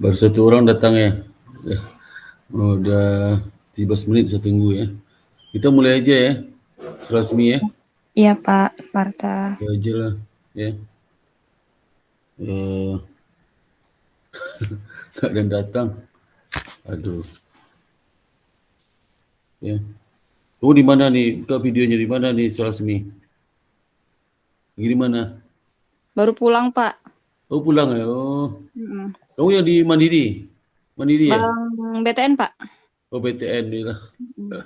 Baru satu orang datang ya. Udah 13 menit saya tunggu ya. Kita mulai aja ya. Rasmi ya. Iya Pak, Sparta. Ya aja lah ya. Eh, Gak ada yang datang. Aduh. Ya. Kamu di mana nih? Buka videonya di mana nih Rasmi? Lagi di mana? Baru pulang Pak. Oh pulang ya. Oh. Mm-mm. Kamu yang di Mandiri? Mandiri ya? Bang BTN Pak. Oh BTN ni lah. Mm.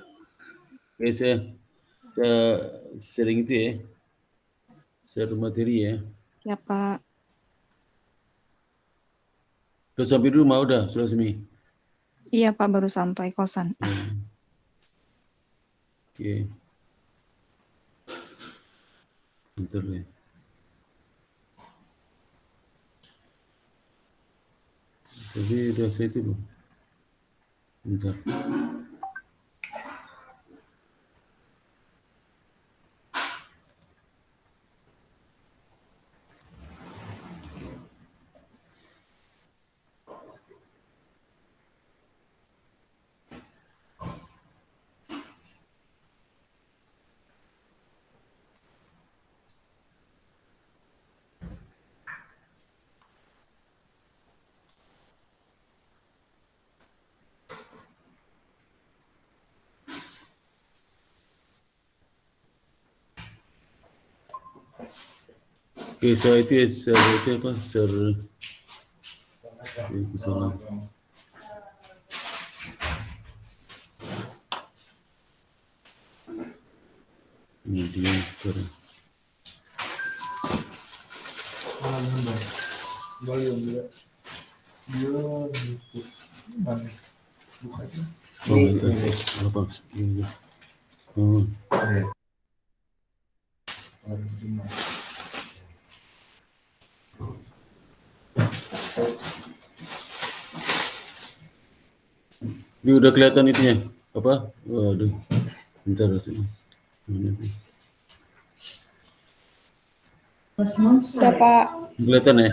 Ya, saya sering itu ya. Saya materi ya. Ya Pak. Udah sampai di rumah udah, Rasmi. Iya Pak, baru sampai kosan. Hmm. Oke, bentar ya. Tapi udah saya itu belum. Bentar. Oke, saya itu ya, saya itu apa? Salah. Ini dia sekarang. Apa? Oh. Ini udah kelihatan itunya. Apa? Waduh. Bentar sih. Mana sih? Sudah Pak. Kelihatan ya?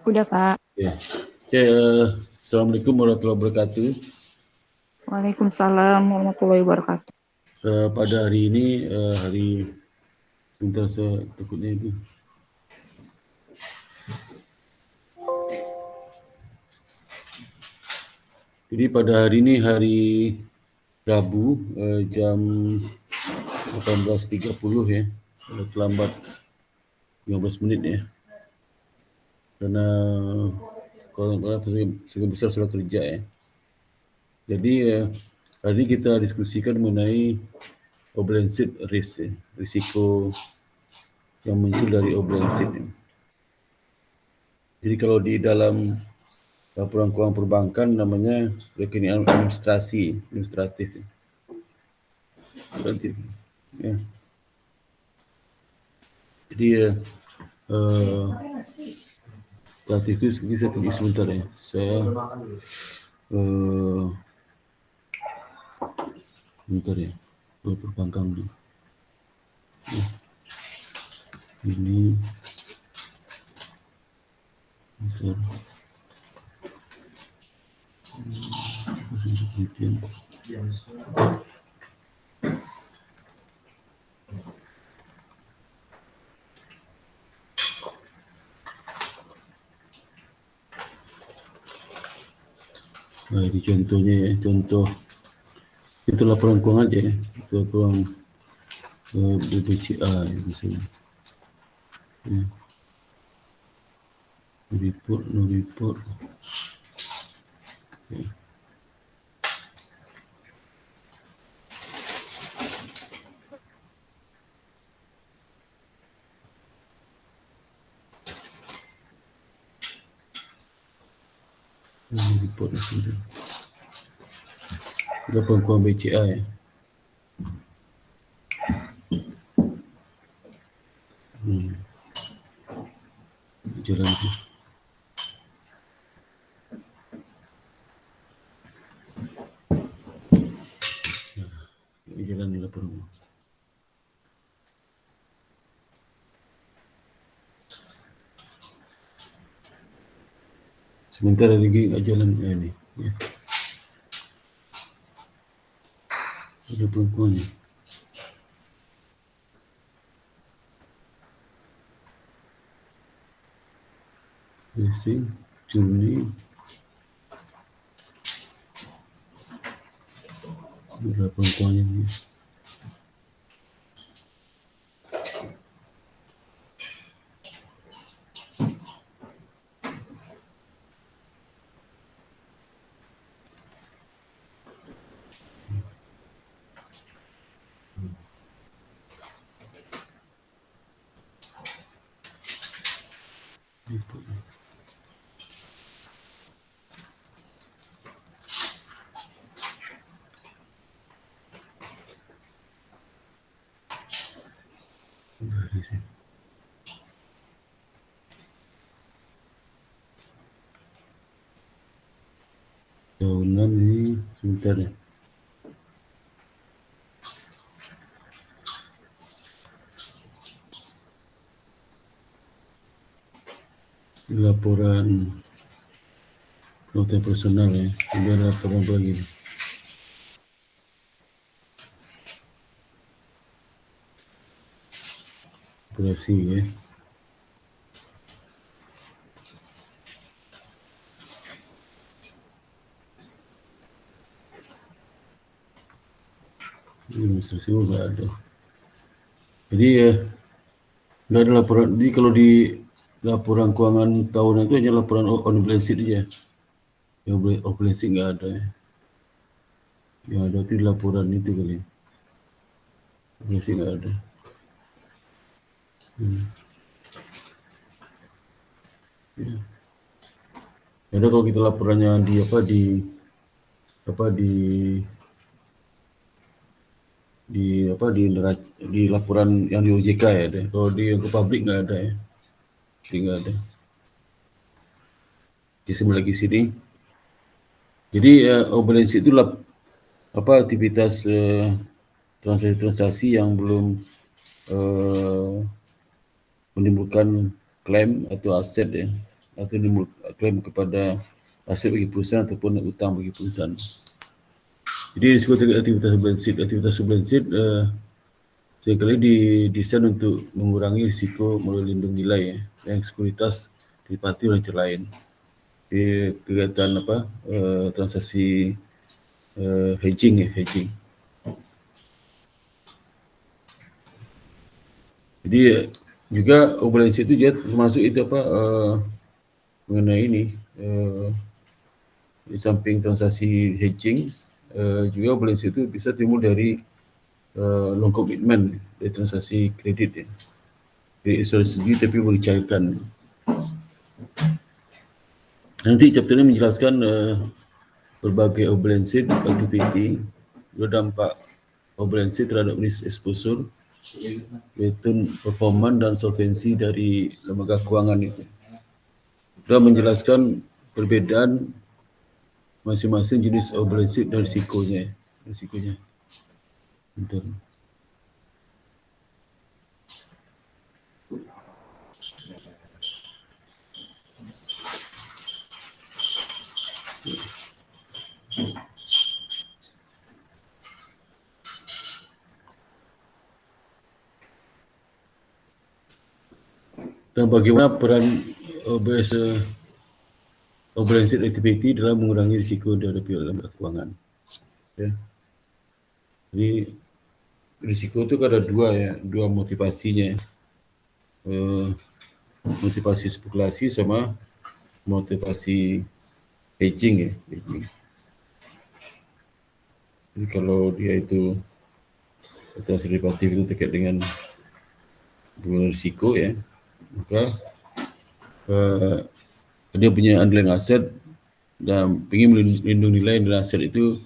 Udah Pak. Ya. Oke, Assalamualaikum warahmatullahi wabarakatuh. Waalaikumsalam warahmatullahi wabarakatuh. Pada hari ini, hari bentar saya takutnya itu. Jadi pada hari ini hari Rabu jam 18.30 ya. Terlambat 15 menit ya. Karena kalau sebagian besar sudah kerja ya. Jadi hari ini kita diskusikan mengenai obligation risk ya. Risiko yang muncul dari obligation ya. Jadi kalau di dalam laporan keuangan perbankan namanya rekening administratif ya. Ya. Jadi kreatif itu bisa tunggu sebentar ya. Saya bentar ya. Perbankan dulu. Ini bentar. Nah, ini contohnya ya, contoh itu laporan keuangan aja ya, itu laporan BPCA ya, misalnya. Ya. No report. Ya. No report itu. Laporan keuangan BCA ya. Jalan tu. Jalan ni laporan. Sebentar lagi nggak jalan ni. Ya. Ada perempuan ni. Racing, Juni. Ada perempuan ni. Tahunan ni sebentar ya. Laporan notam personal ya. Ada laporan lagi. Operasi ya. Administrasi nggak ada. Jadi nggak ada laporan. Jadi kalau di laporan keuangan tahunan itu hanya laporan on balance sheet aja. Yang off balance sheet nggak ada. Yang ada itu laporan itu kali. Balance sheet nggak ada. Ya. Ada kalau kita laporannya di di laporan yang di OJK ya ada. Kalau di yang ke publik nggak ada ya. Nggak ada. Di sebelah lagi sini. Jadi balance sheet itu aktivitas transaksi yang belum menimbulkan klaim atau aset ya, atau menimbulkan klaim kepada aset bagi perusahaan ataupun utang bagi perusahaan. Jadi disebut aktivitas balance sheet. Aktivitas balance sheet seringkali didesain untuk mengurangi risiko melalui lindung nilai ya, yang sekuritas dipati oleh cara lain. Di kegiatan transaksi hedging. Jadi juga balance sheet itu dia termasuk itu mengenai ini di samping transaksi hedging juga balance sheet itu bisa timbul dari loan commitment dari transaksi kredit ya. Jadi sendiri tapi boleh cairkan. Nanti chapter ini menjelaskan berbagai balance sheet activity, berdampak balance sheet terhadap risk exposure, yaitu performan dan solvensi dari lembaga keuangan itu. Dan menjelaskan perbedaan masing-masing jenis balance sheet dan risikonya. Bentar. Dan bagaimana peran balance sheet activity dalam mengurangi risiko dihadapi oleh lembaga keuangan. Ya. Jadi risiko itu ada dua motivasinya. Motivasi spekulasi sama motivasi hedging ya. Jadi kalau dia itu transaksi derivatif itu terkait dengan risiko ya, maka dia punya underlying aset dan ingin melindungi nilai dari aset itu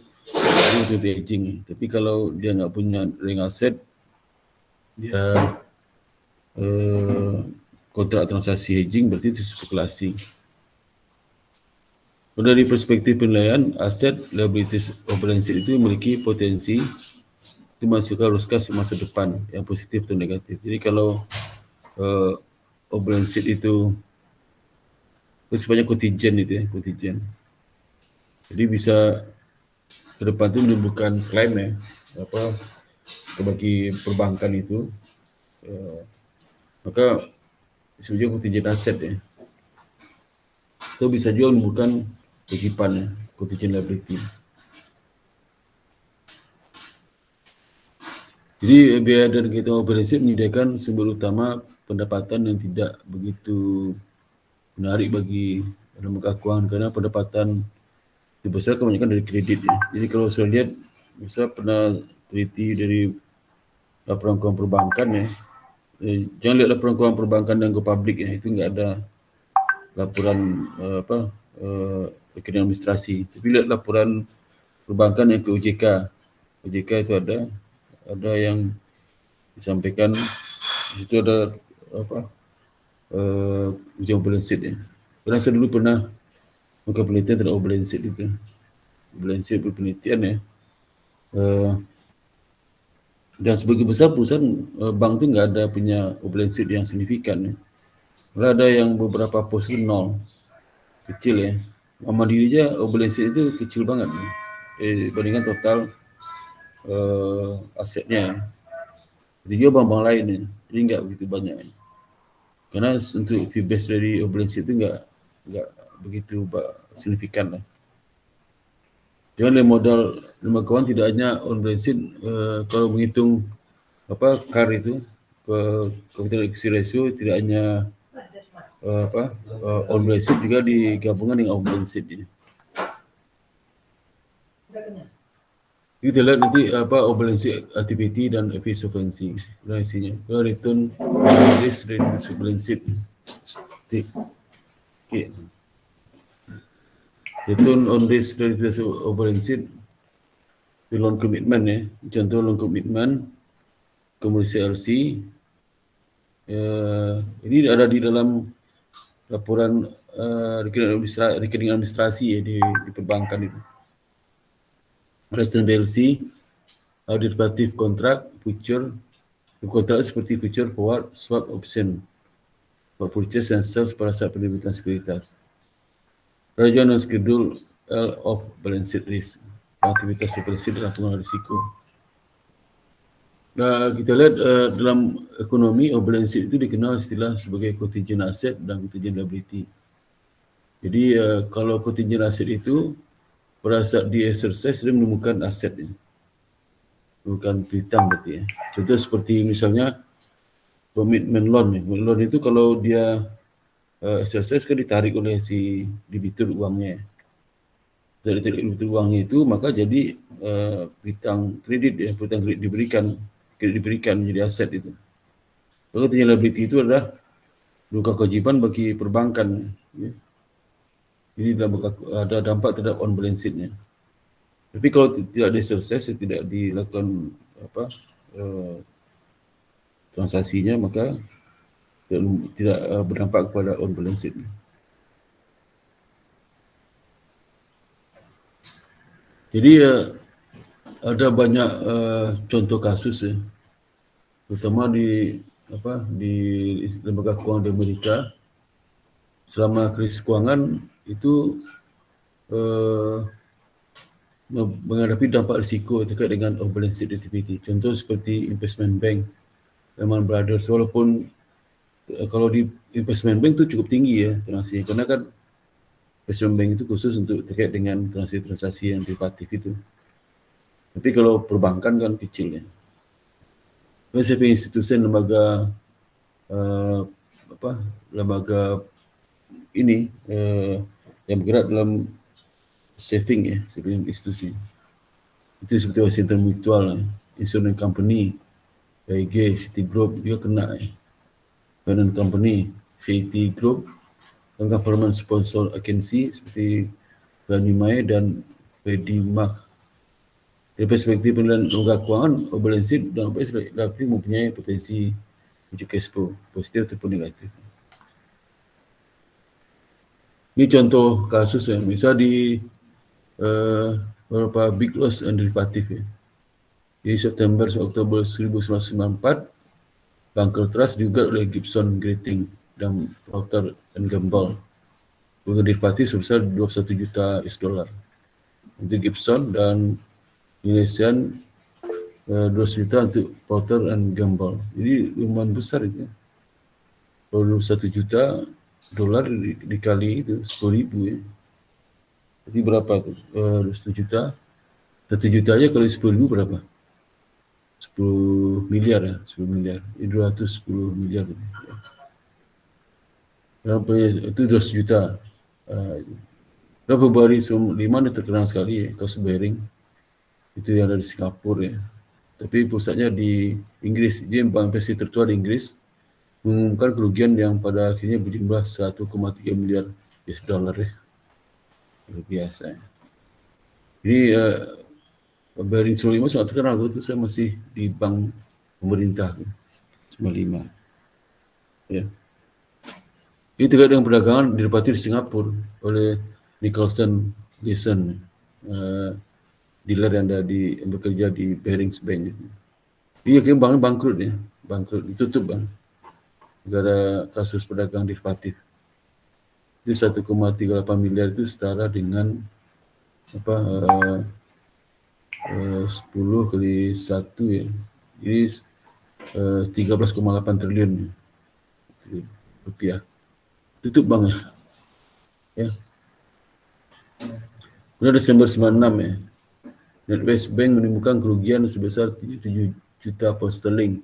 hedging. Tapi kalau dia nggak punya underlying aset, dia kontrak transaksi hedging berarti itu spekulasi. Dari perspektif penilaian aset liabilities balance sheet itu memiliki potensi dimasukkan risiko masa depan yang positif atau negatif. Jadi kalau balance sheet itu Sebanyak kontingen itu ya, kontingen. Jadi bisa ke depan itu menimbulkan klaim ya, apa bagi perbankan itu, maka sebenarnya kontingen aset ya. Itu bisa juga menimbulkan kewajiban ya, contingent liability. Jadi biaya dan kegiatan operasi menyediakan sumber utama pendapatan yang tidak begitu menarik bagi lembaga keuangan karena pendapatan itu besar kebanyakan dari kredit ya. Jadi kalau saya lihat, saya pernah teliti dari laporan keuangan perbankan ya, jangan lihat laporan keuangan perbankan dan go public ya, itu enggak ada laporan rekening administrasi. Tapi lihat laporan perbankan yang ke OJK. OJK itu ada yang disampaikan di situ ada ujian balance sheet ya. Karena saya dulu pernah melakukan penelitian terhadap balance sheet itu. Balance sheet penelitian ya. Dan sebagai besar perusahaan bank itu nggak ada punya balance sheet yang signifikan ya. Malah ada yang beberapa pos itu nol, kecil ya. Mandiri aja balance sheet itu kecil banget ya. Dibandingkan total asetnya. Jadi juga bank-bank lain ya. Jadi nggak begitu banyak ya. Karena untuk fee base dari balance sheet itu nggak begitu signifikan lah. Jangan modal lembaga keuangan tidak hanya on balance sheet, kalau menghitung CAR itu ke capital adequacy ratio tidak hanya on balance sheet, juga digabungkan dengan off balance sheet ini. Kita lihat nanti off balance sheet activity dan efficiency isinya. Kalau return risk rating balance sheet. Okay. Return on risk dari off balance sheet itu loan commitment ya. Contoh loan commitment komersial LC. Ini ada di dalam laporan rekening administrasi ya di perbankan itu. Return LC, derivative kontrak, future kontrak seperti future forward, swap option for purchase and sales pada saat penerbitan sekuritas. Rajuan dan schedule L of balance sheet risk, aktivitas balance sheet dan pengelolaan risiko. Nah, kita lihat dalam ekonomi balance sheet itu dikenal istilah sebagai contingent asset dan contingent liability. Jadi kalau contingent asset itu pada saat di exercise dia menemukan aset ini, bukan piutang berarti ya. Contoh seperti misalnya commitment loan. Commitment loan itu kalau dia exercise kan ditarik oleh si debitur uangnya. Dari debitur uangnya itu maka jadi piutang kredit ya, piutang kredit diberikan menjadi aset itu. Lalu contingent liability itu adalah bukan kewajiban bagi perbankan. Ya. Jadi ada dampak terhadap on balance sheet-nya. Tapi kalau tidak diselesaikan, tidak dilakukan transaksinya, maka tidak berdampak kepada on balance sheet. Jadi ada banyak contoh kasus ya, terutama di lembaga keuangan di Amerika. Selama krisis keuangan itu menghadapi dampak risiko terkait dengan off balance sheet activity. Contoh seperti investment bank, Lehman Brothers, walaupun kalau di investment bank itu cukup tinggi ya transaksi, karena kan investment bank itu khusus untuk terkait dengan transaksi-transaksi yang derivatif itu. Tapi kalau perbankan kan kecil ya. Setiap institusi lembaga lembaga ini yang bergerak dalam saving ya, saving institusi. Itu seperti Washington Mutual, Insurance Company, AIG, Citigroup juga kena ya. Finance Company, CIT Group, dan government sponsor agency seperti Fannie Mae dan Freddie Mac. Dari perspektif penilaian lembaga keuangan, balance sheet dan relatif mempunyai potensi menuju cash flow, positif ataupun negatif. Ini contoh kasus ya, bisa di beberapa big loss and derivative ya. Di September Oktober 1994, Banker Trust digugat oleh Gibson Grating dan Procter & Gamble. kerugian derivatif sebesar 21 juta US dollar. Untuk Gibson dan Malaysian 200 juta untuk Procter and Gamble. Jadi lumayan besar itu. Kalau 1 juta dolar dikali itu 10.000 ya. Jadi berapa tu? 1 juta. 1 juta aja kali 10.000 berapa? 10 miliar ya, 10 miliar. 210 miliar. Itu 200 juta. Berapa Februari 5 dia terkenal sekali ya, kasus Behring. Itu yang ada di Singapura ya. Tapi pusatnya di Inggris. Dia bank investasi tertua di Inggris mengumumkan kerugian yang pada akhirnya berjumlah 1,3 miliar US dollar ya. Luar biasa ya. Jadi Behring 95 sangat terkenal. Itu saya masih di bank pemerintah 95. Ya. Ini terkait dengan perdagangan didapati di Singapura oleh Nicholson Gleason, dealer yang bekerja di Barings Bank. Dia akhirnya bank bangkrut ya, bangkrut, ditutup bang, gara-gara kasus perdagangan derivatif. Itu 1,38 miliar itu setara dengan 10 kali 1 ya, jadi 13,8 triliun rupiah. Tutup bang ya. Pada Desember 96 ya, NatWest Bank menimbulkan kerugian sebesar 7 juta pound sterling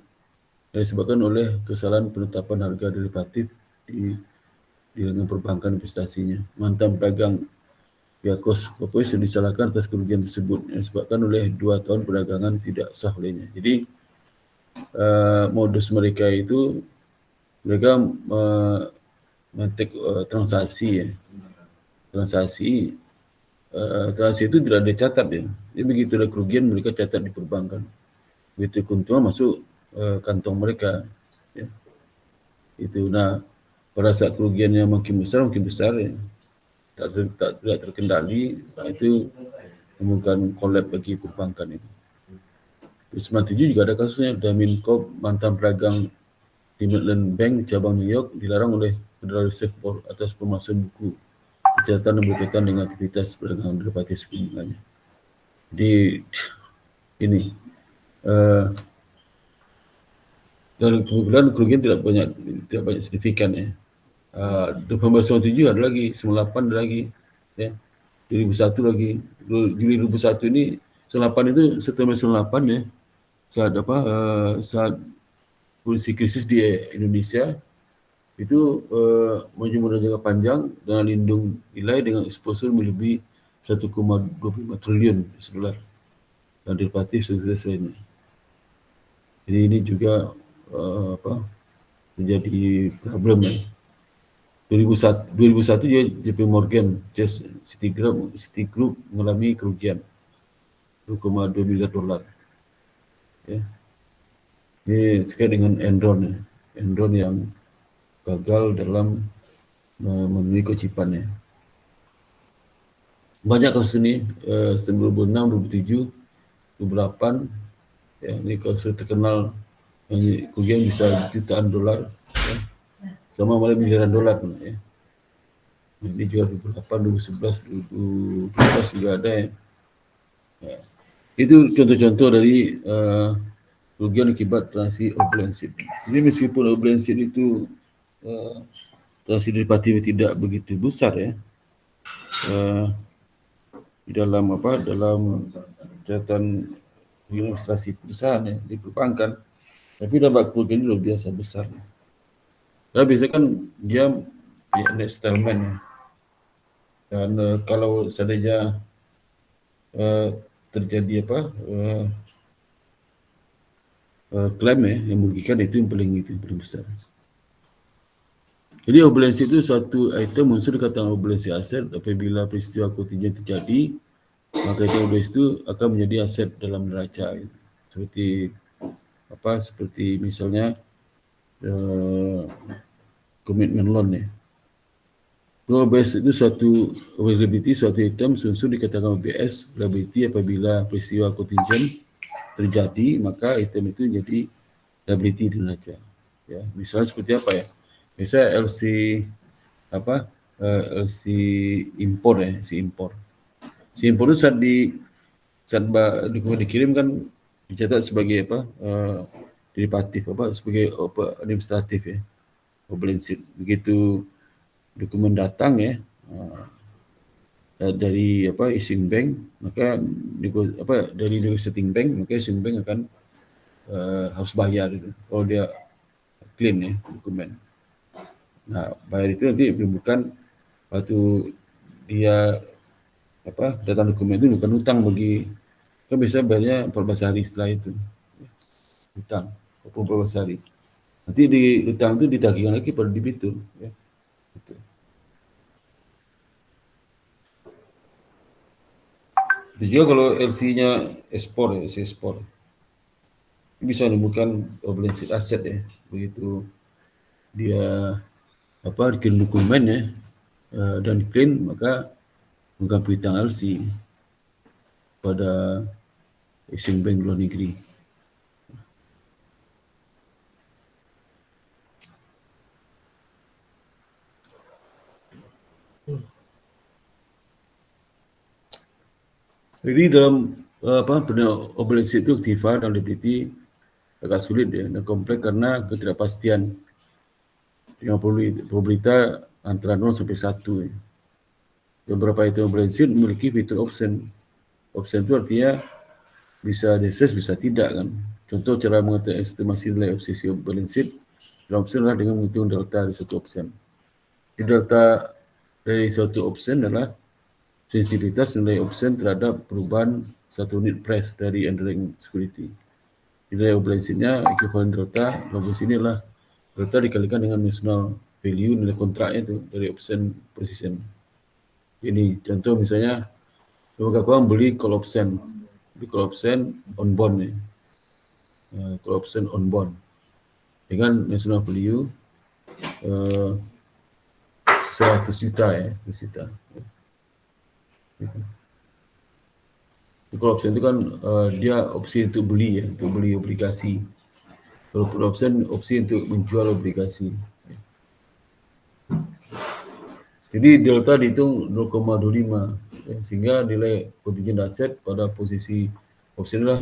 yang disebabkan oleh kesalahan penetapan harga derivatif di dengan perbankan investasinya. Mantan pedagang Yakos Popes disalahkan atas kerugian tersebut yang disebabkan oleh 2 tahun perdagangan tidak sah olehnya. Jadi modus mereka itu mereka men-take transaksi ya. Transaksi itu tidak ada catat ya. Jadi begitu ada kerugian mereka catat di perbankan. Begitu keuntungan masuk kantong mereka. Ya. Itu. Nah, pada saat kerugiannya makin besar ya. Tidak terkendali, itu menimbulkan kolap bagi perbankan itu. Di 97 juga ada kasusnya Damien Cobb, mantan pedagang di Midland Bank cabang New York, dilarang oleh Federal Reserve Board atas pemalsuan buku catatan yang berkaitan dengan aktivitas perdagangan derivatif suku bunganya. Jadi ini dan kemudian kerugian tidak banyak signifikan ya. November 97 ada lagi, 98 ada lagi, ya. 2001 lagi. Juli 2001 ini 98 itu September 98 ya. Saat kondisi krisis di Indonesia itu menjemur jangka panjang dengan lindung nilai dengan exposure melebihi 1,25 triliun dolar dan derivatif selesai ini. Jadi ini juga menjadi problem ya. 2001 dia JP Morgan Chase Citigroup mengalami kerugian 2,2 miliar dolar. Ya. Ini terkait dengan Enron yang gagal dalam memenuhi kewajibannya. Banyak kasus ini 2006, 2007, 2008 ya, ini kasus terkenal yang kerugian bisa jutaan dolar ya. Sama malah miliaran dolar ya. Ini juga 2008, 2011, 2012 juga ada ya. Ya. Itu contoh-contoh dari kerugian akibat transaksi off-balance sheet. Jadi meskipun off-balance sheet itu transaksi derivatif tidak begitu besar ya, di dalam catatan administrasi perusahaan ya, di perbankan, tapi dampak kerugian ini luar biasa besar. Karena biasanya kan dia net settlement ya. Dan kalau seandainya terjadi klaim ya yang merugikan, itu yang paling besar. Jadi off-balance sheet itu suatu item unsur dikatakan off-balance sheet aset apabila peristiwa kontingen terjadi, maka item off-balance itu akan menjadi aset dalam neraca. Seperti misalnya commitment loan ya. OBS itu suatu liability, suatu item unsur dikatakan OBS liability apabila peristiwa kontingen terjadi, maka item itu jadi liability di neraca. Ya, misalnya seperti apa ya? Misalnya LC LC impor si impor. Si impor itu saat dokumen dikirim kan dicatat sebagai derivatif sebagai administratif ya, balance sheet. Begitu dokumen datang ya dari issuing bank, maka dari negotiating bank, maka issuing bank akan harus bayar itu kalau dia clean ya dokumen. Nah, bayar itu nanti bukan waktu dia datang dokumen itu bukan utang bagi, kan bisa bayarnya 14 hari setelah itu utang 14 hari. Nanti di utang itu ditagihkan lagi pada debitur ya. Gitu. Itu juga kalau LC-nya ekspor ya, ekspor bisa menimbulkan balance sheet aset ya. Begitu dia dikirim dokumen ya dan clean, maka bukan piutang LC pada Asian Bank luar negeri. Jadi dalam balance sheet itu aktiva dan liability agak sulit ya dan kompleks karena ketidakpastian dengan probabilitas antara 0 sampai 1 ya. Beberapa item balance sheet memiliki fitur option. Option itu artinya bisa diakses, bisa tidak kan. Contoh cara mengetahui estimasi nilai obsesi balance sheet dalam option adalah dengan menghitung delta dari satu option. Di delta dari suatu option adalah sensitivitas nilai option terhadap perubahan satu unit price dari underlying security. Nilai balance sheet-nya equivalent delta, dalam sini adalah delta dikalikan dengan notional value nilai kontraknya itu dari option position. Ini contoh misalnya kawan beli call option on bond ya. Call option on bond dengan national value 100 juta ya, 100 juta. Gitu. Call option itu kan dia opsi untuk beli ya, untuk beli obligasi. Kalau put option opsi untuk menjual obligasi. Jadi delta dihitung 0,25 ya, sehingga nilai contingent aset pada posisi option adalah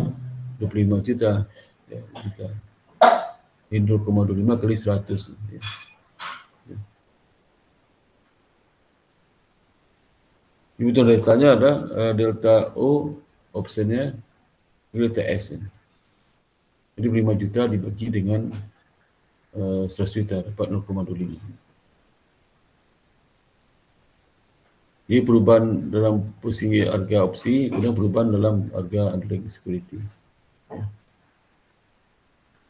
25 juta ya, juta. Ini 0,25 kali 100 ya. Ini betul deltanya ada delta O optionnya delta S ya. Jadi 5 juta dibagi dengan 100 juta dapat 0,25. Jadi perubahan dalam posisi harga opsi, kemudian perubahan dalam harga underlying security. Ya.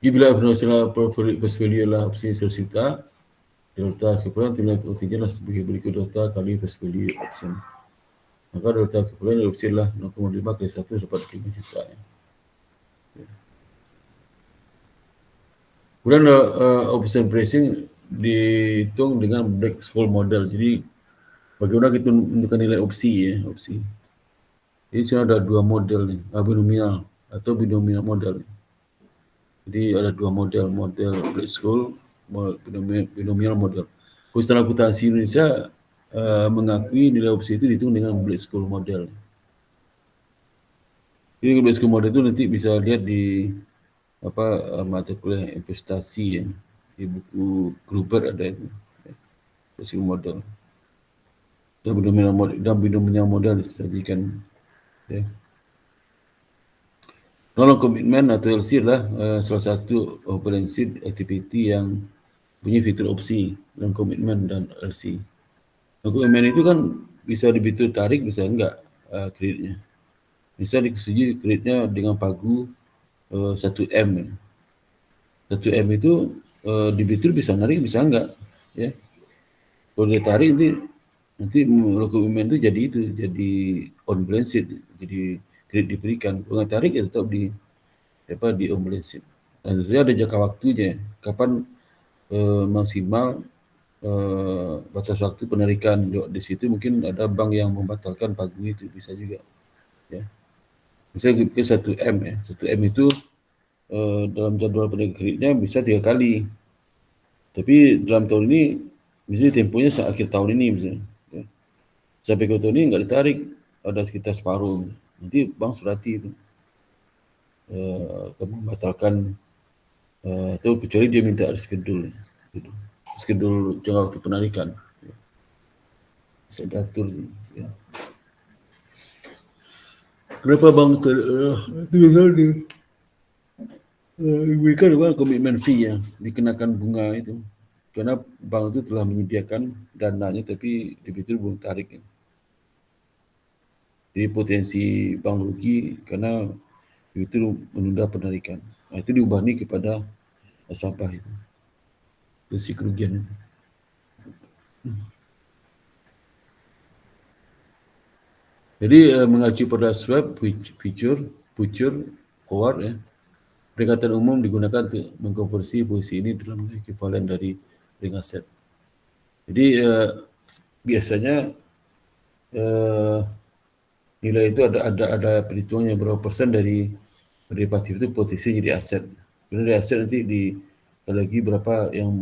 Jadi bila operational first value adalah opsi 100 juta, delta equivalent nilai contingent adalah sebagai berikut delta kali first value option. Maka delta equivalent dari opsi adalah 0,5 kali 1 dapat 5 juta. Ya. Kemudian option pricing dihitung dengan Black-Scholes model. Jadi bagaimana kita menentukan nilai opsi ya, opsi. Jadi cuma ada dua model nih, binomial atau binomial model. Jadi ada dua model Black-Scholes, binomial model. Istilah akuntansi Indonesia mengakui nilai opsi itu dihitung dengan Black-Scholes model. Jadi Black-Scholes model itu nanti bisa lihat di mata kuliah investasi ya. Di buku Gruber ada itu. Black-Scholes model. Dan binomial model disajikan ya. Non commitment atau LC adalah salah satu balance sheet activity yang punya fitur opsi non commitment dan LC. Non commitment itu kan bisa dibitul tarik, bisa enggak kreditnya. Bisa disetujui kreditnya dengan pagu 1M. 1M itu dibitul bisa narik, bisa enggak ya. Kalau dia tarik nanti commitment itu jadi on balance sheet, jadi kredit diberikan. Kalau tarik ya tetap di on balance sheet. Dan tentunya ada jangka waktunya, kapan maksimal batas waktu penarikan di situ. Mungkin ada bank yang membatalkan pagu itu, bisa juga ya. Misalnya 1M ya, 1M itu dalam jadwal penarikan kreditnya bisa 3 kali. Tapi dalam tahun ini Misalnya tempohnya akhir tahun ini misalnya. Ya. Sampai ke tahun ini nggak ditarik, ada sekitar separuh. Nanti bank surati itu membatalkan itu kecuali dia minta reschedule. Gitu. Reschedule jangka waktu penarikan. Bisa diatur sih. Ya. Kenapa bank itu misalnya diberikan komitmen fee ya, dikenakan bunga itu. Karena bank itu telah menyediakan dananya tapi debitur belum tarik. Ya. Jadi potensi bank rugi karena debitur menunda penarikan. Nah, itu diubahni kepada nasabah itu. Risiko kerugian itu. Jadi mengacu pada swap, future, forward ya. Peringatan umum digunakan untuk mengkonversi posisi ini dalam ekuivalen dari ring aset. Jadi biasanya nilai itu ada perhitungannya berapa persen dari derivatif itu potensi jadi aset. Kemudian dari aset nanti lagi berapa yang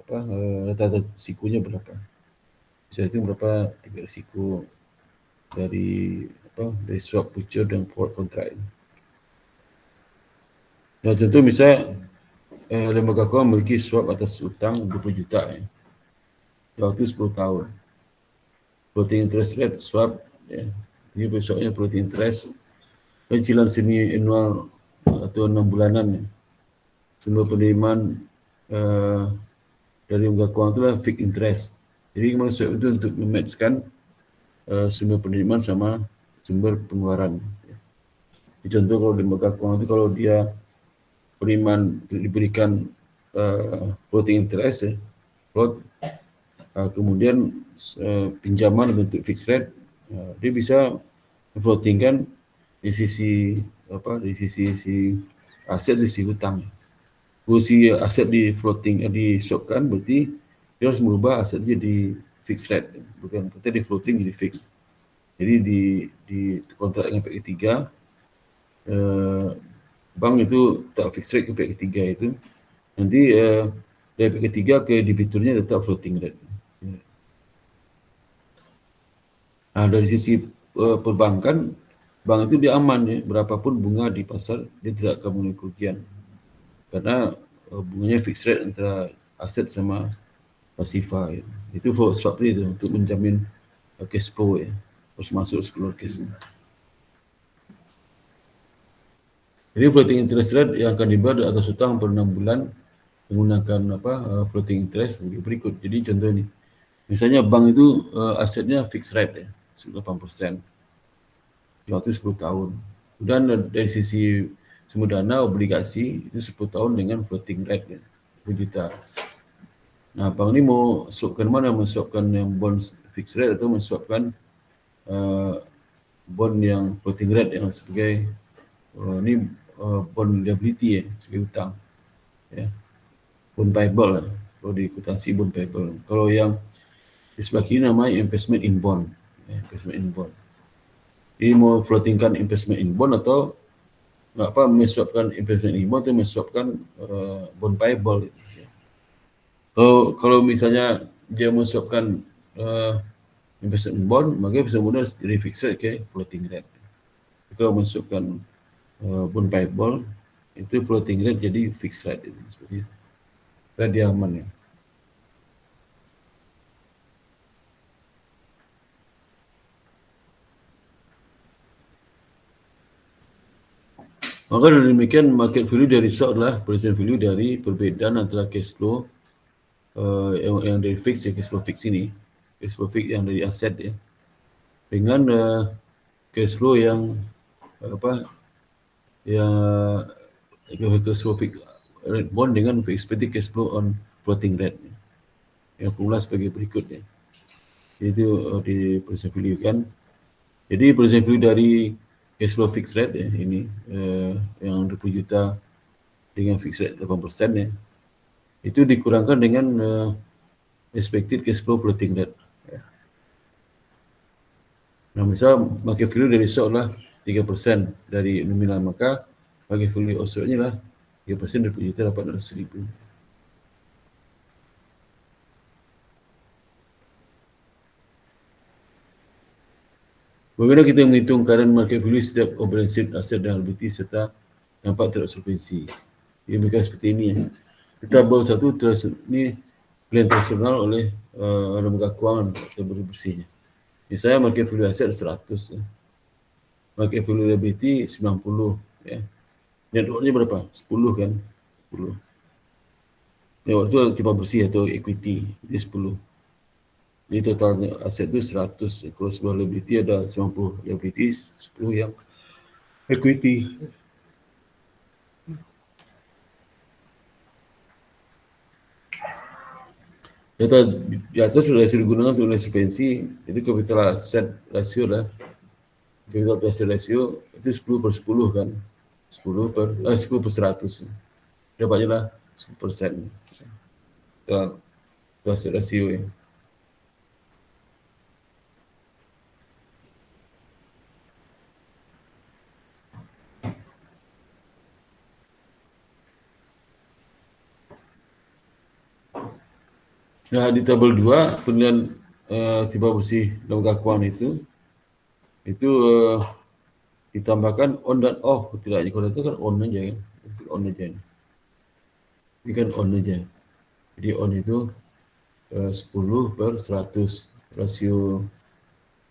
rata-rata risikonya berapa. Bisa itu berapa tingkat risiko dari swap future dan forward contract. Nah, contoh misal lembaga keuangan memiliki swap atas utang 20 juta ya. Waktu 10 tahun. Floating interest rate swap ya. Ini besoknya floating interest cicilan semi annual atau 6 bulanan ya. Sumber penerimaan dari lembaga keuangan itulah fixed interest. Jadi maksud itu untuk mematchkan sumber penerimaan sama sumber pengeluaran. Jadi contoh kalau di lembaga keuangan itu kalau dia penerimaan diberikan floating interest ya, float, kemudian pinjaman bentuk fixed rate, dia bisa floatingkan di sisi aset, di sisi hutang. Kalau si aset di floating diswapkan berarti dia harus merubah aset jadi fixed rate, bukan kita di floating jadi fixed. Jadi di kontrak dengan pihak ketiga, bank itu tak fixed rate ke pihak ketiga itu, nanti dari pihak ketiga ke debiturnya tetap floating rate. Nah, dari sisi perbankan, bank itu dia aman ya, berapapun bunga di pasar dia tidak akan mengalami kerugian karena bunganya fixed rate antara aset sama pasifa ya. Itu for swap itu untuk menjamin cash flow ya, harus masuk keluar cash. Jadi floating interest rate yang akan dibayar atas hutang per 6 bulan menggunakan floating interest berikut. Jadi contoh ini, misalnya bank itu asetnya fixed rate ya, 8%. Waktu 10 tahun. Dan dari sisi sumber dana obligasi itu 10 tahun dengan floating rate ya, 10 juta. Nah, bank ini mau swapkan mana? Swapkan yang bond fixed rate atau swapkan bond yang floating rate yang sebagai bond liability ya, sebagai utang. Ya. Bond payable lah. Kalau di akuntansi bond payable. Kalau yang di sebelah kiri namanya investment in bond. Ya, investment in bond. Jadi mau floatingkan investment in bond atau meswapkan investment in bond atau meswapkan bond payable. Ya. Kalau misalnya dia meswapkan investment in bond, maka bisa mudah dari fixed rate ke floating rate. Kalau meswapkan bond payable, itu floating rate jadi fixed rate itu seperti itu. Supaya dia aman ya. Maka dengan demikian market value dari stock adalah present value dari perbedaan antara cash flow yang dari fix ya, cash flow fix ini, cash flow fix yang dari aset ya, dengan cash flow yang cash flow fix rate bond dengan expected cash flow on floating rate ya. Yang formula sebagai berikut ya. Itu di present value kan. Jadi present value dari cash flow fixed rate ya ini yang 20 juta dengan fixed rate 8% ya. Itu dikurangkan dengan expected cash flow floating rate. Ya. Nah, misal market value dari stock lah 3% dari nominal, maka market value stock-nya lah 3% dari 20 juta dapat 200 ribu. Bagaimana kita menghitung current market value setiap off-balance sheet aset dan liability serta dampak terhadap solvensi? Ia mereka seperti ini. Kita baru satu ini plan tradisional oleh lembaga kewangan atau bersihnya. Misalnya market value aset 100, market value liability 90, ya. Net worth-nya berapa? 10 kan? 10. Net worth itu tiba bersih atau equity, dia 10. Jadi total aset itu 100. Kalau sebuah liability ada 90 liabilities, 10 yang equity. Data di atas sudah digunakan untuk nilai subvensi, itu capital asset ratio lah. Capital asset ratio itu 10 per 10 kan. 10 per 100. Dapatnya lah 10%. Capital asset ratio ya. Nah, di tabel 2 penilaian tiba bersih lembaga keuangan itu ditambahkan on dan off tidaknya. Kalau itu kan on aja kan, on aja. Ini kan on aja. Jadi on itu 10 per 100 rasio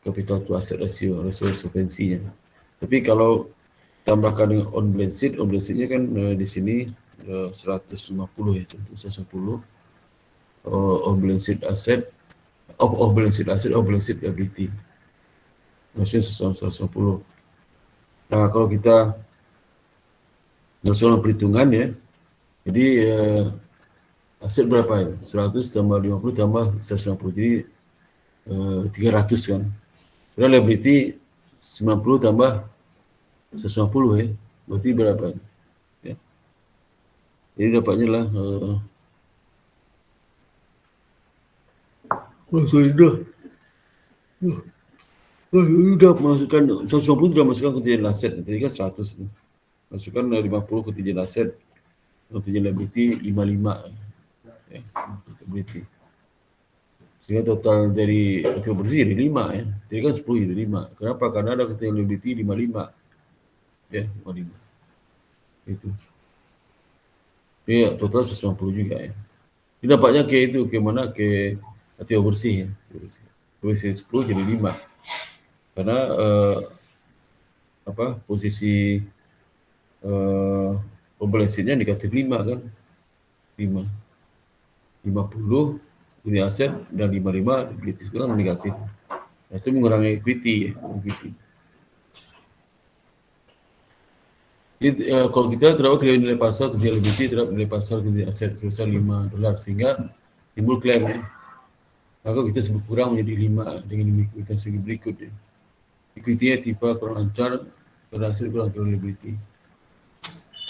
capital to asset rasio solvensinya. Tapi kalau tambahkan dengan on balance sheet-nya kan di sini 150 ya, contoh 150 on balance sheet asset, off balance sheet asset, off balance sheet liability. Maksudnya 150. Nah, kalau kita nasional perhitungan ya, jadi aset berapa ya? 100 tambah 50 tambah 150, jadi 300 kan. Karena liability 90 tambah 150 ya, berarti berapa? Ya. Jadi dapatnya lah sudah. Udah masukkan 150 sudah masukkan kontingent aset, tadi kan 100. Masukkan 50 kontingent aset, kontingent liability 55 ya, liability. Sehingga total dari aktif bersih jadi 5 ya. Jadi kan 10 jadi 5. Kenapa? Karena ada kontingent liability 55. Ya, 55. Itu. Iya, total 150 juga ya. Ini dapatnya ke itu, ke mana? Ke aktif bersih ya. Bersih 10 jadi 5. Karena posisi pembalasannya negatif 5 kan, 5 50 ini aset dan 55 liabilities kan negatif. Nah, itu mengurangi equity ya, equity. Jadi, kalau kita terdapat nilai pasar kemudian liability terhadap nilai pasar kemudian aset sebesar $5 sehingga timbul klaim ya. Maka kita sebut kurang menjadi 5 dengan demikian segi berikut ya. Equity-nya tipe kurang lancar pada aset kurang liability.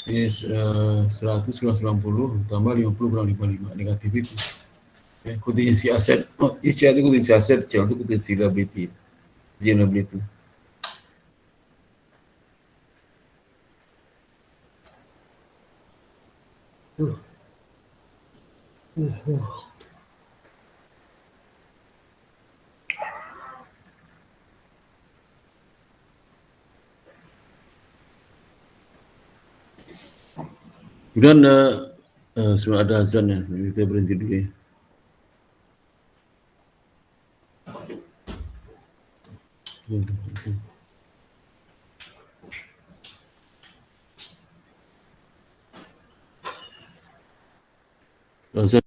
Ini 100 kurang 90 tambah 50 kurang 55 negatif itu. Ya, kontingensi aset. IC itu kontingensi aset, C itu kontingensi liability. Liability. Kemudian sudah ada azan ya, kita berhenti dulu ya. Azan.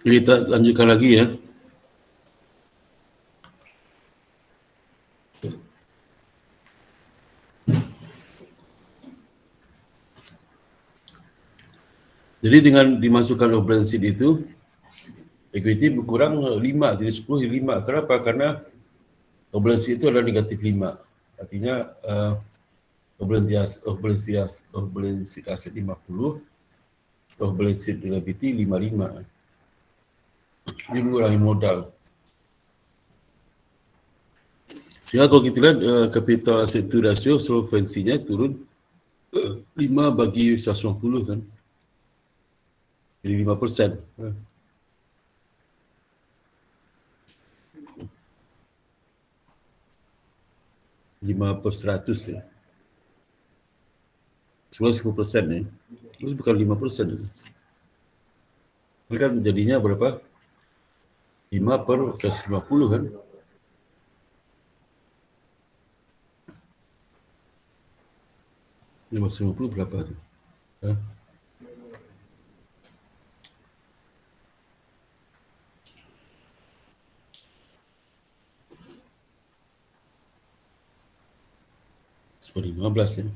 Kita lanjutkan lagi ya. Jadi dengan dimasukkan off-balance sheet itu, equity berkurang 5, jadi 10 jadi 5. Kenapa? Karena off-balance sheet itu adalah negatif 5. Artinya off-balance sheet aset 50, off-balance sheet liability 55. Ini mengurangi modal. Sehingga kalau kita lihat capital asset to ratio solvensinya turun 5 bagi 150 kan. Jadi 5%. 5/100 ya. Semua 10% ya. Terus bukan 5%. Ini kan jadinya berapa? 5/150 kan. 550 berapa tu? Hah? Seperti 15 ya.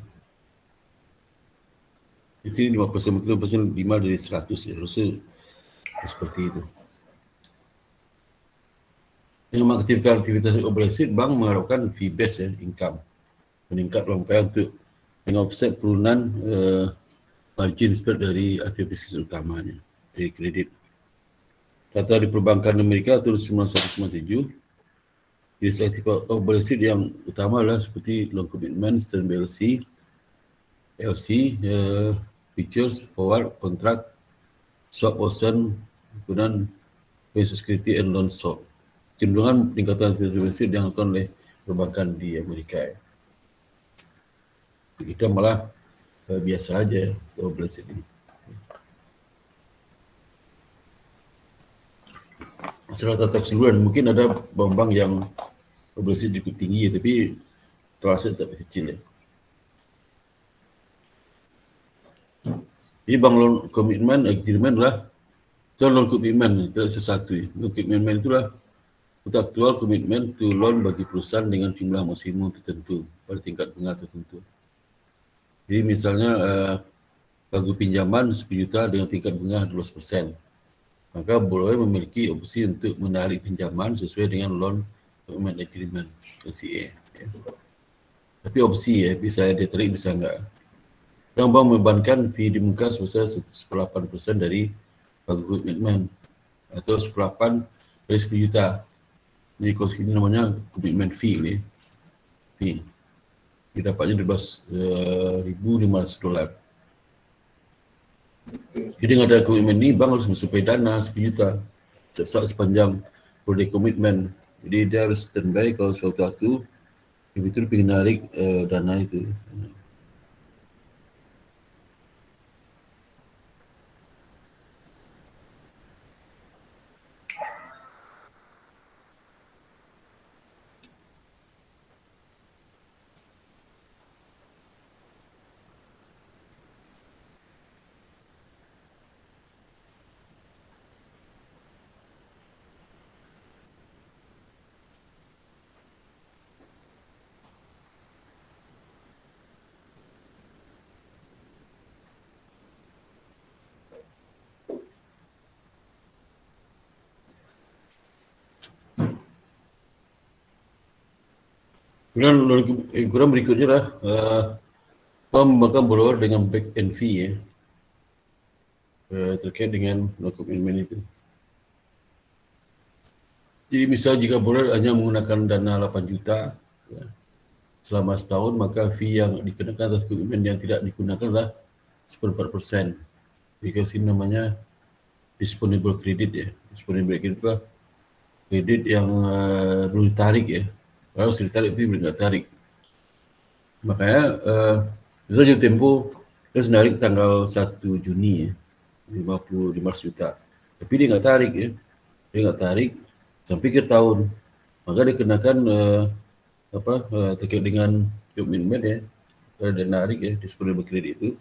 Di sini 5%, mungkin 5 dari 100 ya. Harusnya seperti itu. Yang mengaktifkan aktivitas operasi, bank mengharapkan fee base ya, income. Meningkat pelan-pelan untuk dengan offset penurunan margin spread dari aktivitas utamanya, dari kredit. Data di perbankan Amerika turun 9197. Jenis aktivitas operasi yang utama adalah seperti loan commitment, stand by LC, features, forward, contract, swap option, kemudian pension security and loan swap. Cenderungan peningkatan aktivitas yang dilakukan oleh perbankan di Amerika. Kita malah biasa aja operasi ini. Secara tata keseluruhan, mungkin ada bank-bank yang operasi cukup tinggi, tapi terasa tetap kecil ya. Ini bank loan commitment agreement lah. So loan commitment itu sesuatu. Loan commitment itulah kita keluar komitmen to loan bagi perusahaan dengan jumlah maksimum tertentu pada tingkat bunga tertentu. Jadi misalnya bagi pinjaman 10 juta dengan tingkat bunga 12%. Maka borrower memiliki opsi untuk menarik pinjaman sesuai dengan loan commitment agreement LCA. Ya. Tapi opsi ya, bisa dia tarik bisa enggak. Yang bank membebankan fee di muka sebesar 18% dari bagi komitmen atau 18 dari 10 juta. Jadi kalau ini namanya komitmen fee ni. Fee. Dia dapatnya $12,500. Jadi dengan ada komitmen ni, bank harus mensuplai dana 10 juta sepanjang projek komitmen. Jadi dia harus standby kalau suatu waktu debitur ingin narik dana itu. Kemudian ukuran berikutnya lah membangkan borrower dengan back end fee ya, terkait dengan loan commitment itu. Jadi misal jika borrower hanya menggunakan dana 8 juta ya, selama setahun, maka fee yang dikenakan atas komitmen yang tidak digunakan adalah 14%. Jadi sini namanya disponible credit ya. Disponible credit itulah kredit yang belum ditarik ya. Kalau sudah ditarik tapi belum tarik. Makanya misalnya tempo dia narik tanggal 1 Juni ya, 500 juta. Tapi dia nggak tarik ya. Dia nggak tarik sampai akhir tahun. Maka dia kenakan terkait dengan komitmen ya. Kalau dia narik ya, disponible credit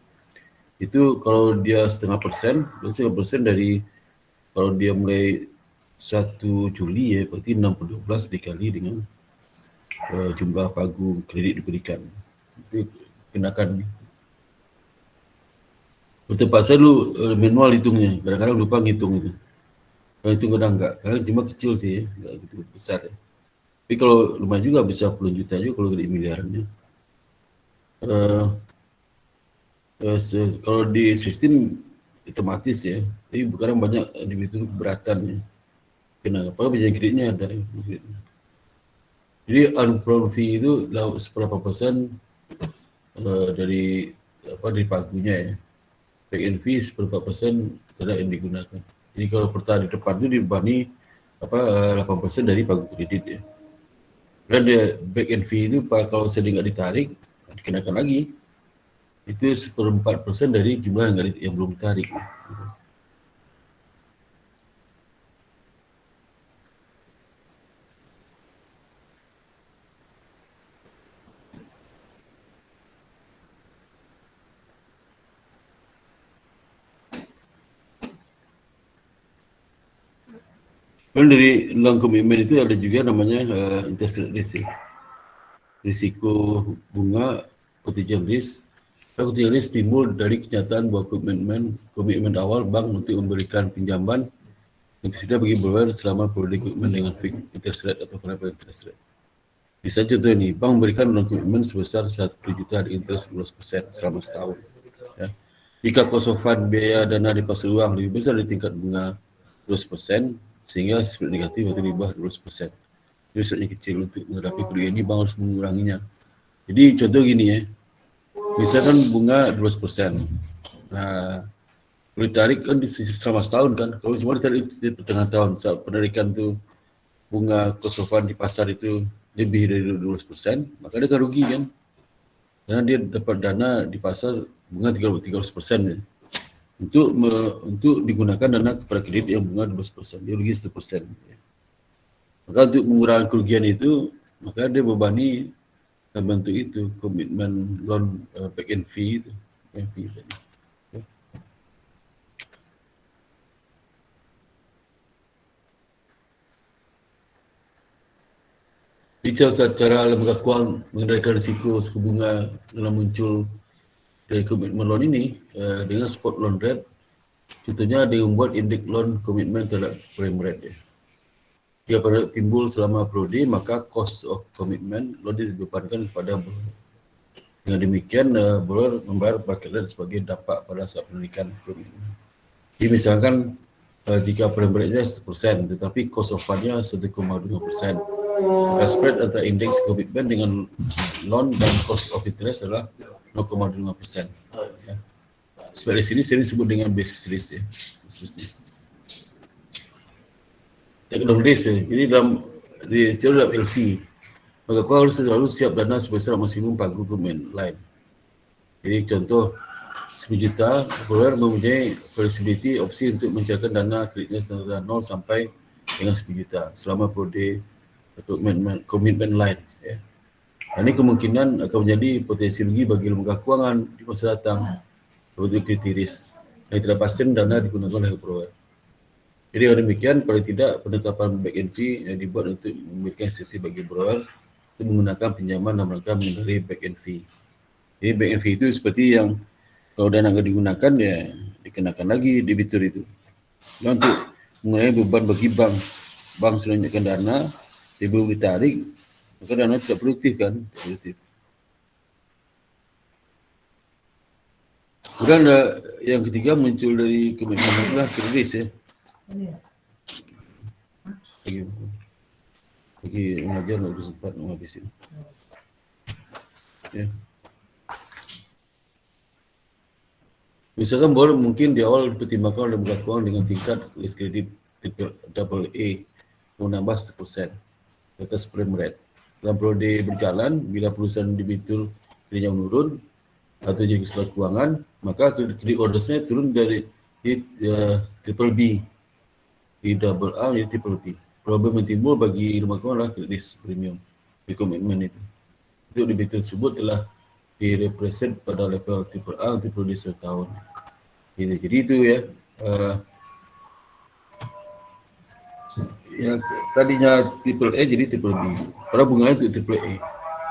itu kalau dia 0,5%, 0,5% dari kalau dia mulai 1 Juli ya, berarti 6/12 dikali dengan jumlah pagu kredit diberikan. Itu kenakan. Terpaksa dulu manual hitungnya, kadang-kadang lupa ngitung itu. Kalau hitung kadang enggak, kadang cuma kecil sih, enggak gitu besar ya. Tapi kalau lumayan juga bisa puluhan juta juga kalau kredit miliarannya. Kalau di sistem otomatis ya, tapi kadang banyak individu keberatan ya. Kenapa? Biaya kreditnya ada. Jadi upfront fee itu seberapa persen dari pagunya ya. Back end fee seberapa persen tidak yang digunakan. Jadi kalau pertama di depan itu dibebani 8% dari pagu kredit ya. Dan dia back end fee itu kalau sedang nggak ditarik dikenakan lagi. Itu 1/4% dari jumlah yang belum ditarik. Dan dari long commitment itu ada juga namanya interest rate risk. Risiko bunga potential risk. Potential risk timbul dari kenyataan bahwa komitmen awal bank untuk memberikan pinjaman yang tersedia bagi borrower selama periode komitmen dengan fixed interest rate atau variable interest rate. Misalnya contoh ini, bank memberikan loan komitmen sebesar 1 juta di interest 12% selama setahun. Ya. Jika cost of fund biaya dana di pasar uang lebih besar dari tingkat bunga 12%, sehingga spread negatif atau di bawah 12%. Jadi spreadnya kecil untuk menghadapi kerugian ini, bank harus menguranginya. Jadi contoh gini ya, misalkan bunga 12%. Nah, kalau ditarik kan selama setahun kan, kalau cuma ditarik di pertengahan tahun, saat penarikan tuh bunga cost of fund di pasar itu lebih dari 12%, maka dia akan rugi kan. Karena dia dapat dana di pasar bunga 13% ya. Untuk digunakan dana kepada kredit yang bunga 12%, dia rugi 1%. Ya. Maka untuk mengurangi kerugian itu, maka dia bebani dalam bentuk itu, komitmen loan back end fee itu. Bicara secara lembaga keuangan mengendalikan risiko suku bunga dalam muncul dari komitmen loan ini dengan spot loan rate. Contohnya dengan membuat indeks loan komitmen terhadap prime rate. Jika pada timbul selama periode, maka cost of commitment loan dibebankan kepada borrower. Dengan demikian, borrower membayar market rate sebagai dampak pada saat penarikan komitmen. Jadi misalkan jika prime rate-nya 1%, tetapi cost of fund-nya 1,2%. Maka spread antara indeks komitmen dengan loan dan cost of interest adalah 0,5%. Ya. Spread di sini sering disebut dengan basis risk ya. Teknologi risk ya. Ini dalam LC. Maka kau harus selalu siap dana sebesar maksimum pagu komitmen line. Jadi contoh 10 juta, borrower mempunyai flexibility opsi untuk mencairkan dana kreditnya standar 0 sampai dengan 10 juta selama periode komitmen line. Ya. Ini kemungkinan akan menjadi potensi rugi bagi lembaga keuangan di masa datang untuk kriteria yang tidak pasti dana digunakan oleh borrower. Jadi dengan demikian, paling tidak penetapan back end fee yang dibuat untuk memberikan safety bagi borrower itu menggunakan pinjaman dalam rangka menghindari back end fee. Jadi back end fee itu seperti yang kalau dana nggak digunakan ya dikenakan lagi debitur itu. Dan untuk mengurangi beban bagi bank, bank sudah menyiapkan dana, dia belum ditarik, maka dana tidak produktif kan? Produktif. Kemudian yang ketiga muncul dari komitmen itulah kredit ya. Bagi mengajar nak sempat menghabisi. Ya. Misalkan boleh mungkin di awal dipertimbangkan oleh lembaga keuangan dengan tingkat risk kredit AA menambah 10% atas prime rate. Dalam periode berjalan, bila perusahaan debitur kreditnya menurun atau jadi kesalahan keuangan, maka kredit ordersnya turun dari triple B di double A menjadi triple B. Problem yang timbul bagi lembaga keuangan adalah kredit premium di komitmen itu. Untuk debitur tersebut telah direpresent pada level triple A untuk periode setahun. Jadi itu ya yang tadinya triple A jadi triple B. Padahal bunganya untuk triple A.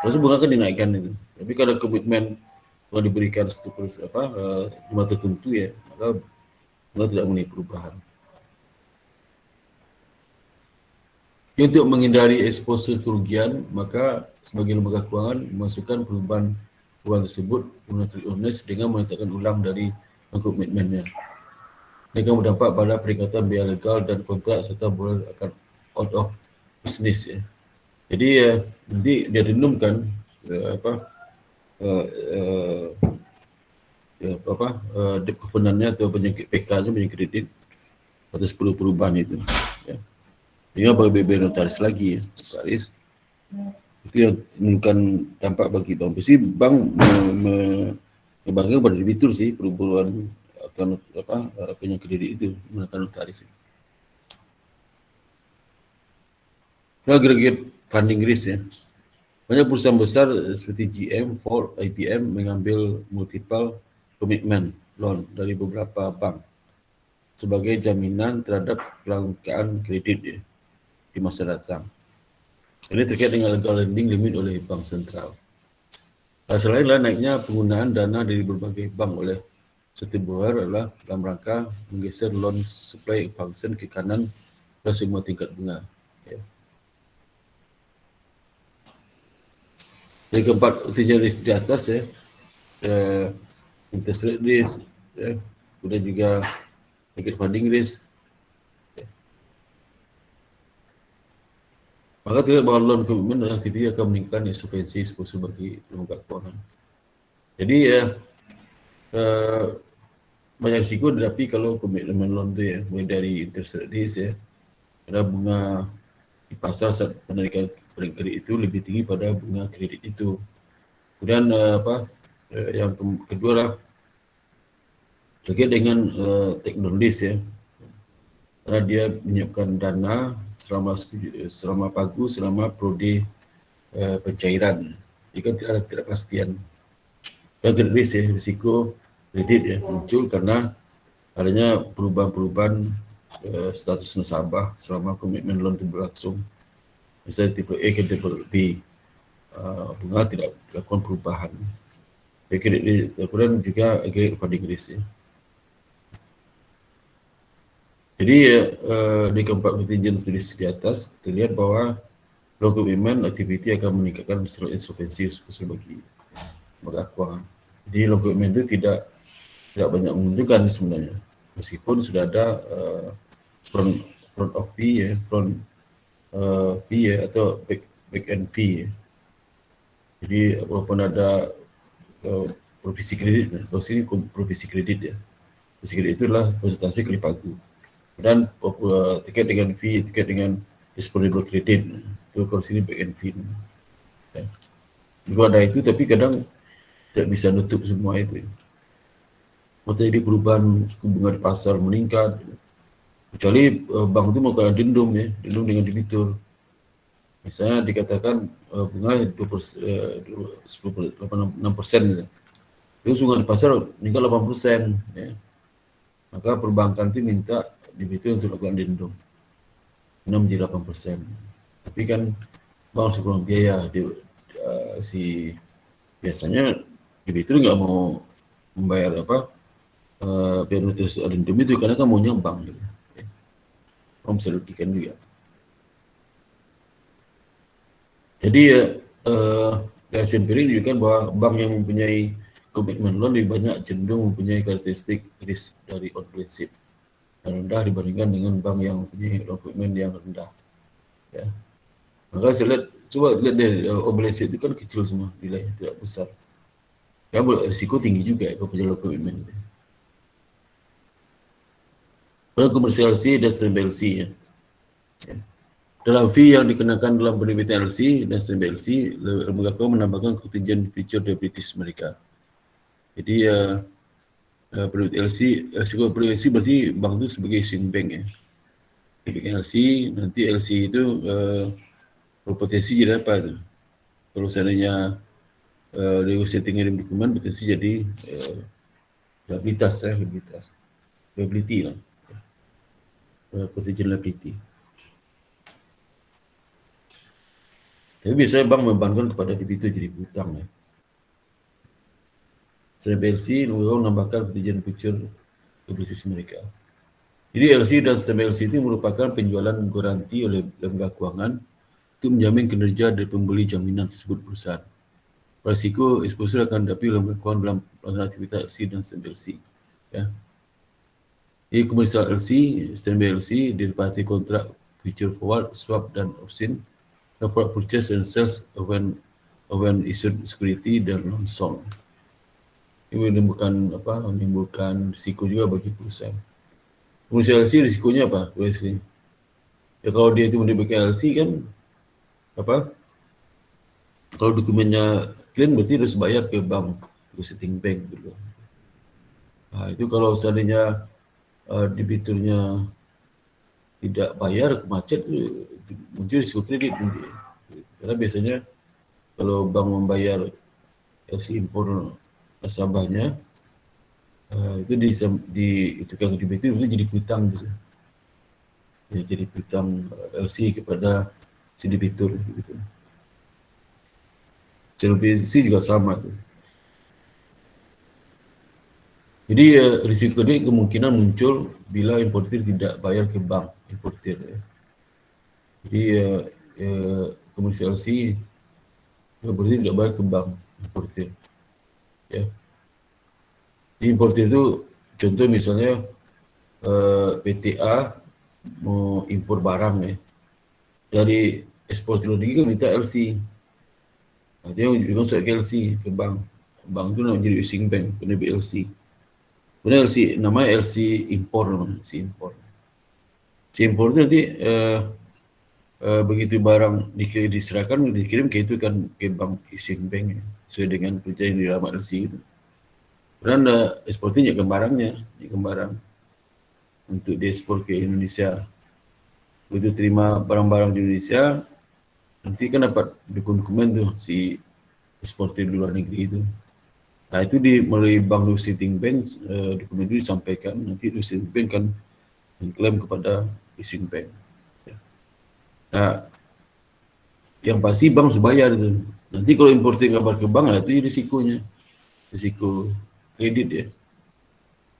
Terus bunga kan dinaikkan itu. Tapi kalau komitmen kalau diberikan jumlah tertentu ya, maka bunga tidak mengalami perubahan. Untuk menghindari eksposur kerugian, maka sebagai lembaga keuangan memasukkan perubahan tersebut menggunakan honest dengan menetapkan ulang dari komitmennya. Ini akan berdampak pada peningkatan biaya legal dan kontrak serta boleh akan out of business ya. Jadi nanti dia renumkan debt covenant-nya atau penyakit PK-nya, penyakit kredit atau 10 perubahan itu. Ya. Ini bagi BB notaris lagi ya. Notaris itu yang menunjukkan dampak bagi bank. Mesti bank membanggakan pada debitur sih perubahan atau penyakit kredit itu menggunakan notaris. Aggregate funding risk ya. Banyak perusahaan besar seperti GM, Ford, IBM mengambil multiple commitment loan dari beberapa bank sebagai jaminan terhadap kelangkaan kredit ya, di masa datang. Ini terkait dengan legal lending limit oleh bank sentral. Selainlah naiknya penggunaan dana dari berbagai bank oleh setiap borrower adalah dalam rangka menggeser loan supply function ke kanan pada semua tingkat bunga. Ya. Dari keempat ujian risk di atas ya, interest rate risk, ya, kemudian juga market funding risk. Ya. Maka tidak bahwa loan commitment adalah aktiviti akan meningkatkan insolvensi eksposur bagi lembaga keuangan. Jadi ya banyak risiko tetapi kalau komitmen loan itu ya, mulai dari interest rate risk ya, ada bunga di pasar saat penarikan kredit itu lebih tinggi pada bunga kredit itu. Kemudian yang kedua lah terkait dengan teknologis ya, karena dia menyiapkan dana selama pagu selama prodi pencairan. Jadi kan tidak ada ketidakpastian. Dan kredit ya, risiko kredit ya muncul karena adanya perubahan-perubahan status nasabah selama komitmen loan itu berlangsung. Misalnya tipe A ke tipe B, bunga tidak dilakukan perubahan. Kemudian juga aggregate funding risk ya. Jadi di keempat contingent risk di atas terlihat bahwa loan commitment activity akan meningkatkan risiko insolvensi bagi lembaga keuangan. Jadi loan commitment itu tidak banyak menentukan sebenarnya, meskipun sudah ada front of fee ya, front fee ya, atau back end fee ya. Jadi walaupun ada provisi kredit, kalau sini provisi kredit ya, provisi kredit itu adalah presentasi kali pagu. Dan terkait dengan fee, terkait dengan disponible kredit, itu kalau sini back end fee. Ya. Juga ada itu, tapi kadang tidak bisa nutup semua itu. Jadi perubahan suku bunga di pasar meningkat, kecuali bank itu melakukan dendum ya, dendum dengan debitur. Misalnya dikatakan bunga 6% gitu. Terus bunga di pasar meningkat 8%. Ya. Maka perbankan itu minta debitur untuk melakukan dendum. Ini menjadi 8%. Tapi kan bank kurang biaya. Biasanya debitur nggak mau membayar biar terus adendum itu karena kan mau nyambang gitu. Ya. Kamu bisa rugikan juga. Jadi dari empirik menunjukkan bahwa bank yang mempunyai komitmen loan lebih banyak cenderung mempunyai karakteristik risk dari on prinsip yang rendah dibandingkan dengan bank yang mempunyai loan komitmen yang rendah. Ya. Maka saya lihat, coba lihat deh, obligasi itu kan kecil semua nilainya, tidak besar. Ya, risiko tinggi juga kalau punya loan komitmen. Pada komersial LC dan standby LC ya. Dalam fee yang dikenakan dalam penerbitan LC dan standby LC, lembaga keuangan menambahkan contingent future liabilities mereka. Jadi penerbit LC, risiko penerbit LC berarti bank itu sebagai issuing bank ya. Penerbit LC, nanti LC itu berpotensi jadi apa itu? Kalau seandainya setting dokumen potensi jadi liability lah. Contingent liability. Jadi biasanya bank membebankan kepada debitur jadi hutang ya. Selain PLC, Nurul menambahkan perjanjian future obligations mereka. Jadi LC dan sistem LC itu merupakan penjualan garanti oleh lembaga keuangan untuk menjamin kinerja dari pembeli jaminan tersebut perusahaan. Risiko exposure akan dihadapi lembaga keuangan dalam pelaksanaan aktivitas LC dan sistem LC. Ya. Jadi komersial LC, sistem LC didapati kontrak future forward, swap dan option, product purchase and sales of an issued security dan non-sold. Ini menimbulkan risiko juga bagi perusahaan. Komersial LC risikonya apa? Ya kalau dia itu mendapatkan LC kan kalau dokumennya clean berarti harus bayar ke bank, ke setting bank gitu. Nah, itu kalau seandainya debiturnya tidak bayar, macet, muncul risiko kredit nanti. Karena biasanya kalau bank membayar LC impor nasabahnya, itu itu kan debitur itu jadi hutang bisa. Ya, jadi hutang LC kepada si debitur gitu. CLBC juga sama tuh. Jadi risiko ini kemungkinan muncul bila importir tidak bayar ke bank importir. Ya. Jadi komersial LC berarti tidak bayar ke bank importir. Ya. Di importir itu contoh misalnya PTA mau impor barang ya. Dari eksportir luar negeri kan minta LC. Nah, dia masuk ke LC ke bank. Bank itu namanya jadi issuing bank, kena BLC. Kemudian LC namanya LC impor namanya, LC impor. LC impor itu nanti begitu barang diserahkan dikirim ke itu kan ke bank issuing bank ya, sesuai dengan kerja yang dilamat LC itu. Kemudian eksportir nyiapkan barangnya, nyiapkan barang untuk diekspor ke Indonesia. Begitu terima barang-barang di Indonesia, nanti kan dapat dokumen tuh si eksportir di luar negeri itu. Nah itu melalui bank receiving bank, dokumen itu disampaikan, nanti receiving bank kan mengklaim kepada issuing bank. Nah, yang pasti bank harus bayar itu. Nanti kalau importir nggak bayar ke bank, nah itu risikonya, risiko kredit ya.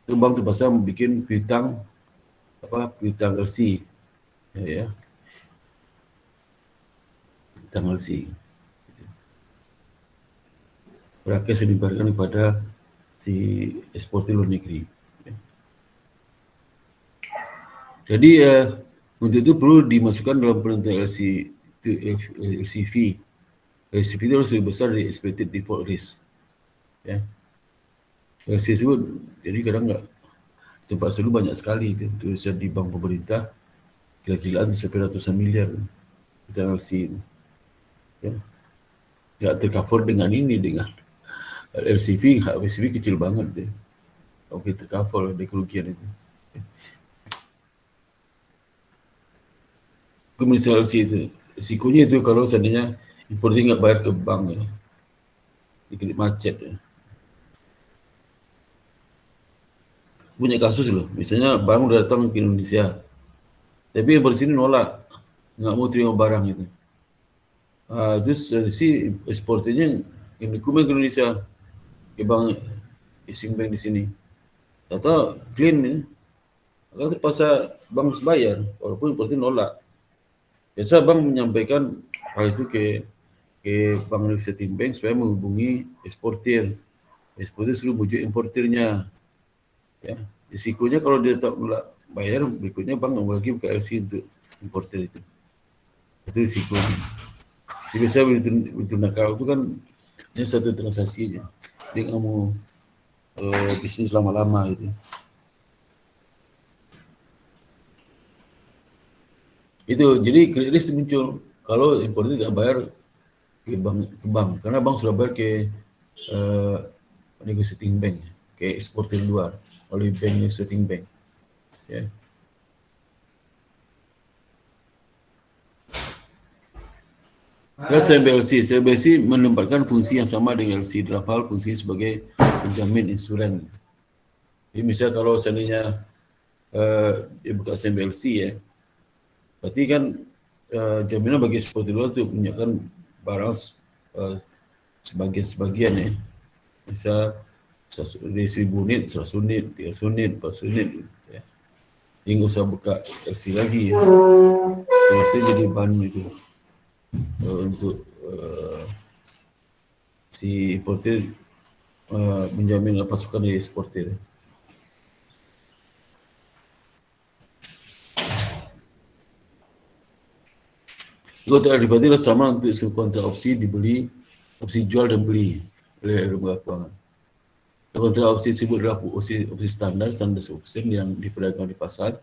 Itu bank terpaksa bikin piutang LC, ya, piutang LC. Berakhir dibayarkan kepada si eksportir luar negeri. Jadi untuk itu perlu dimasukkan dalam penentuan LCV. LCV itu harus lebih besar dari expected default risk. Ya. LC tersebut jadi kadang nggak tempat selalu banyak sekali itu tulisan di bank pemerintah gila-gilaan sampai ratusan miliar kita LC itu. Ya. Nggak tercover dengan LCV kecil banget deh. Oke, tercover di kerugian itu. Komersial LC itu risikonya itu kalau seandainya importer nggak bayar ke bank ya, dikit macet ya. Punya kasus loh, misalnya barang udah datang ke Indonesia, tapi yang sini nolak, nggak mau terima barang itu. Terus si eksportirnya yang dokumen ke Indonesia, ke bank issuing bank di sini, atau clean ya, kalau terpaksa bank harus bayar, walaupun importir nolak. Biasa bank menyampaikan hal itu ke bank receiving bank supaya menghubungi eksportir. Eksportir selalu bujuk importirnya. Ya, risikonya kalau dia tak nolak bayar, berikutnya bank nggak lagi buka LC untuk importir itu. Itu risiko. Jadi biasa begitu nakal itu kan ini satu transaksi aja. Dia nggak mau bisnis lama-lama gitu. Itu jadi kredit risk muncul kalau importer tidak bayar ke bank karena bank sudah bayar ke negotiating bank, ke eksportir luar oleh bank negotiating bank. Ya. CLBC menempatkan fungsi yang sama dengan LC dalam hal fungsi sebagai penjamin insuran. Jadi misalnya kalau seandainya dia buka CLBC ya, berarti kan jaminan bagi eksportir luar itu menyiapkan barang sebagian-sebagian ya. Misal dari 1,000 unit, 100 unit, 300 unit, 400 unit ya. Hingga usah buka LC lagi ya. LC jadi bahan itu untuk si importer menjamin pasukan dari eksportir. Kontrak adipati adalah sama untuk seluruh kontrak opsi dibeli, opsi jual dan beli oleh lembaga keuangan. Kontrak opsi tersebut adalah opsi standar 100% yang diperdagangkan di pasar.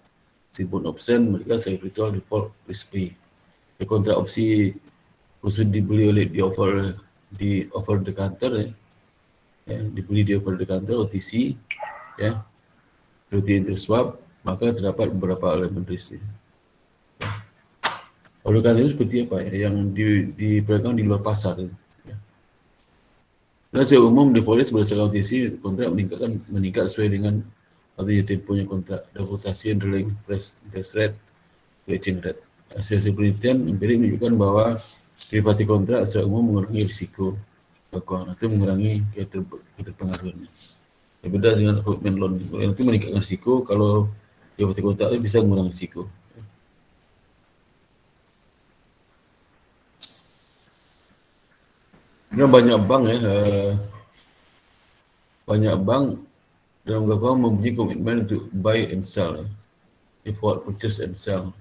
Meskipun option mereka secara virtual default risk free. Kontrak opsi khusus dibeli oleh di offer the counter ya, dibeli di offer the counter OTC ya, seperti interest swap, maka terdapat beberapa elemen risk. Oleh karena itu seperti apa ya, yang diperdagangkan di luar pasar ya. Dan secara umum deposit berdasarkan OTC kontrak meningkat sesuai dengan artinya tempohnya kontrak, reputasi, underlying price, interest rate, exchange rate. Hasil penelitian empirik menunjukkan bahwa derivasi kontrak secara umum mengurangi risiko keuangan atau mengurangi keterpengaruhan. Berbeda dengan commitment loan, itu meningkatkan risiko. Kalau derivasi kontrak itu bisa mengurangi risiko. Karena banyak bank ya, banyak bank dalam keuangan mempunyai komitmen untuk buy and sell, forward purchase and sell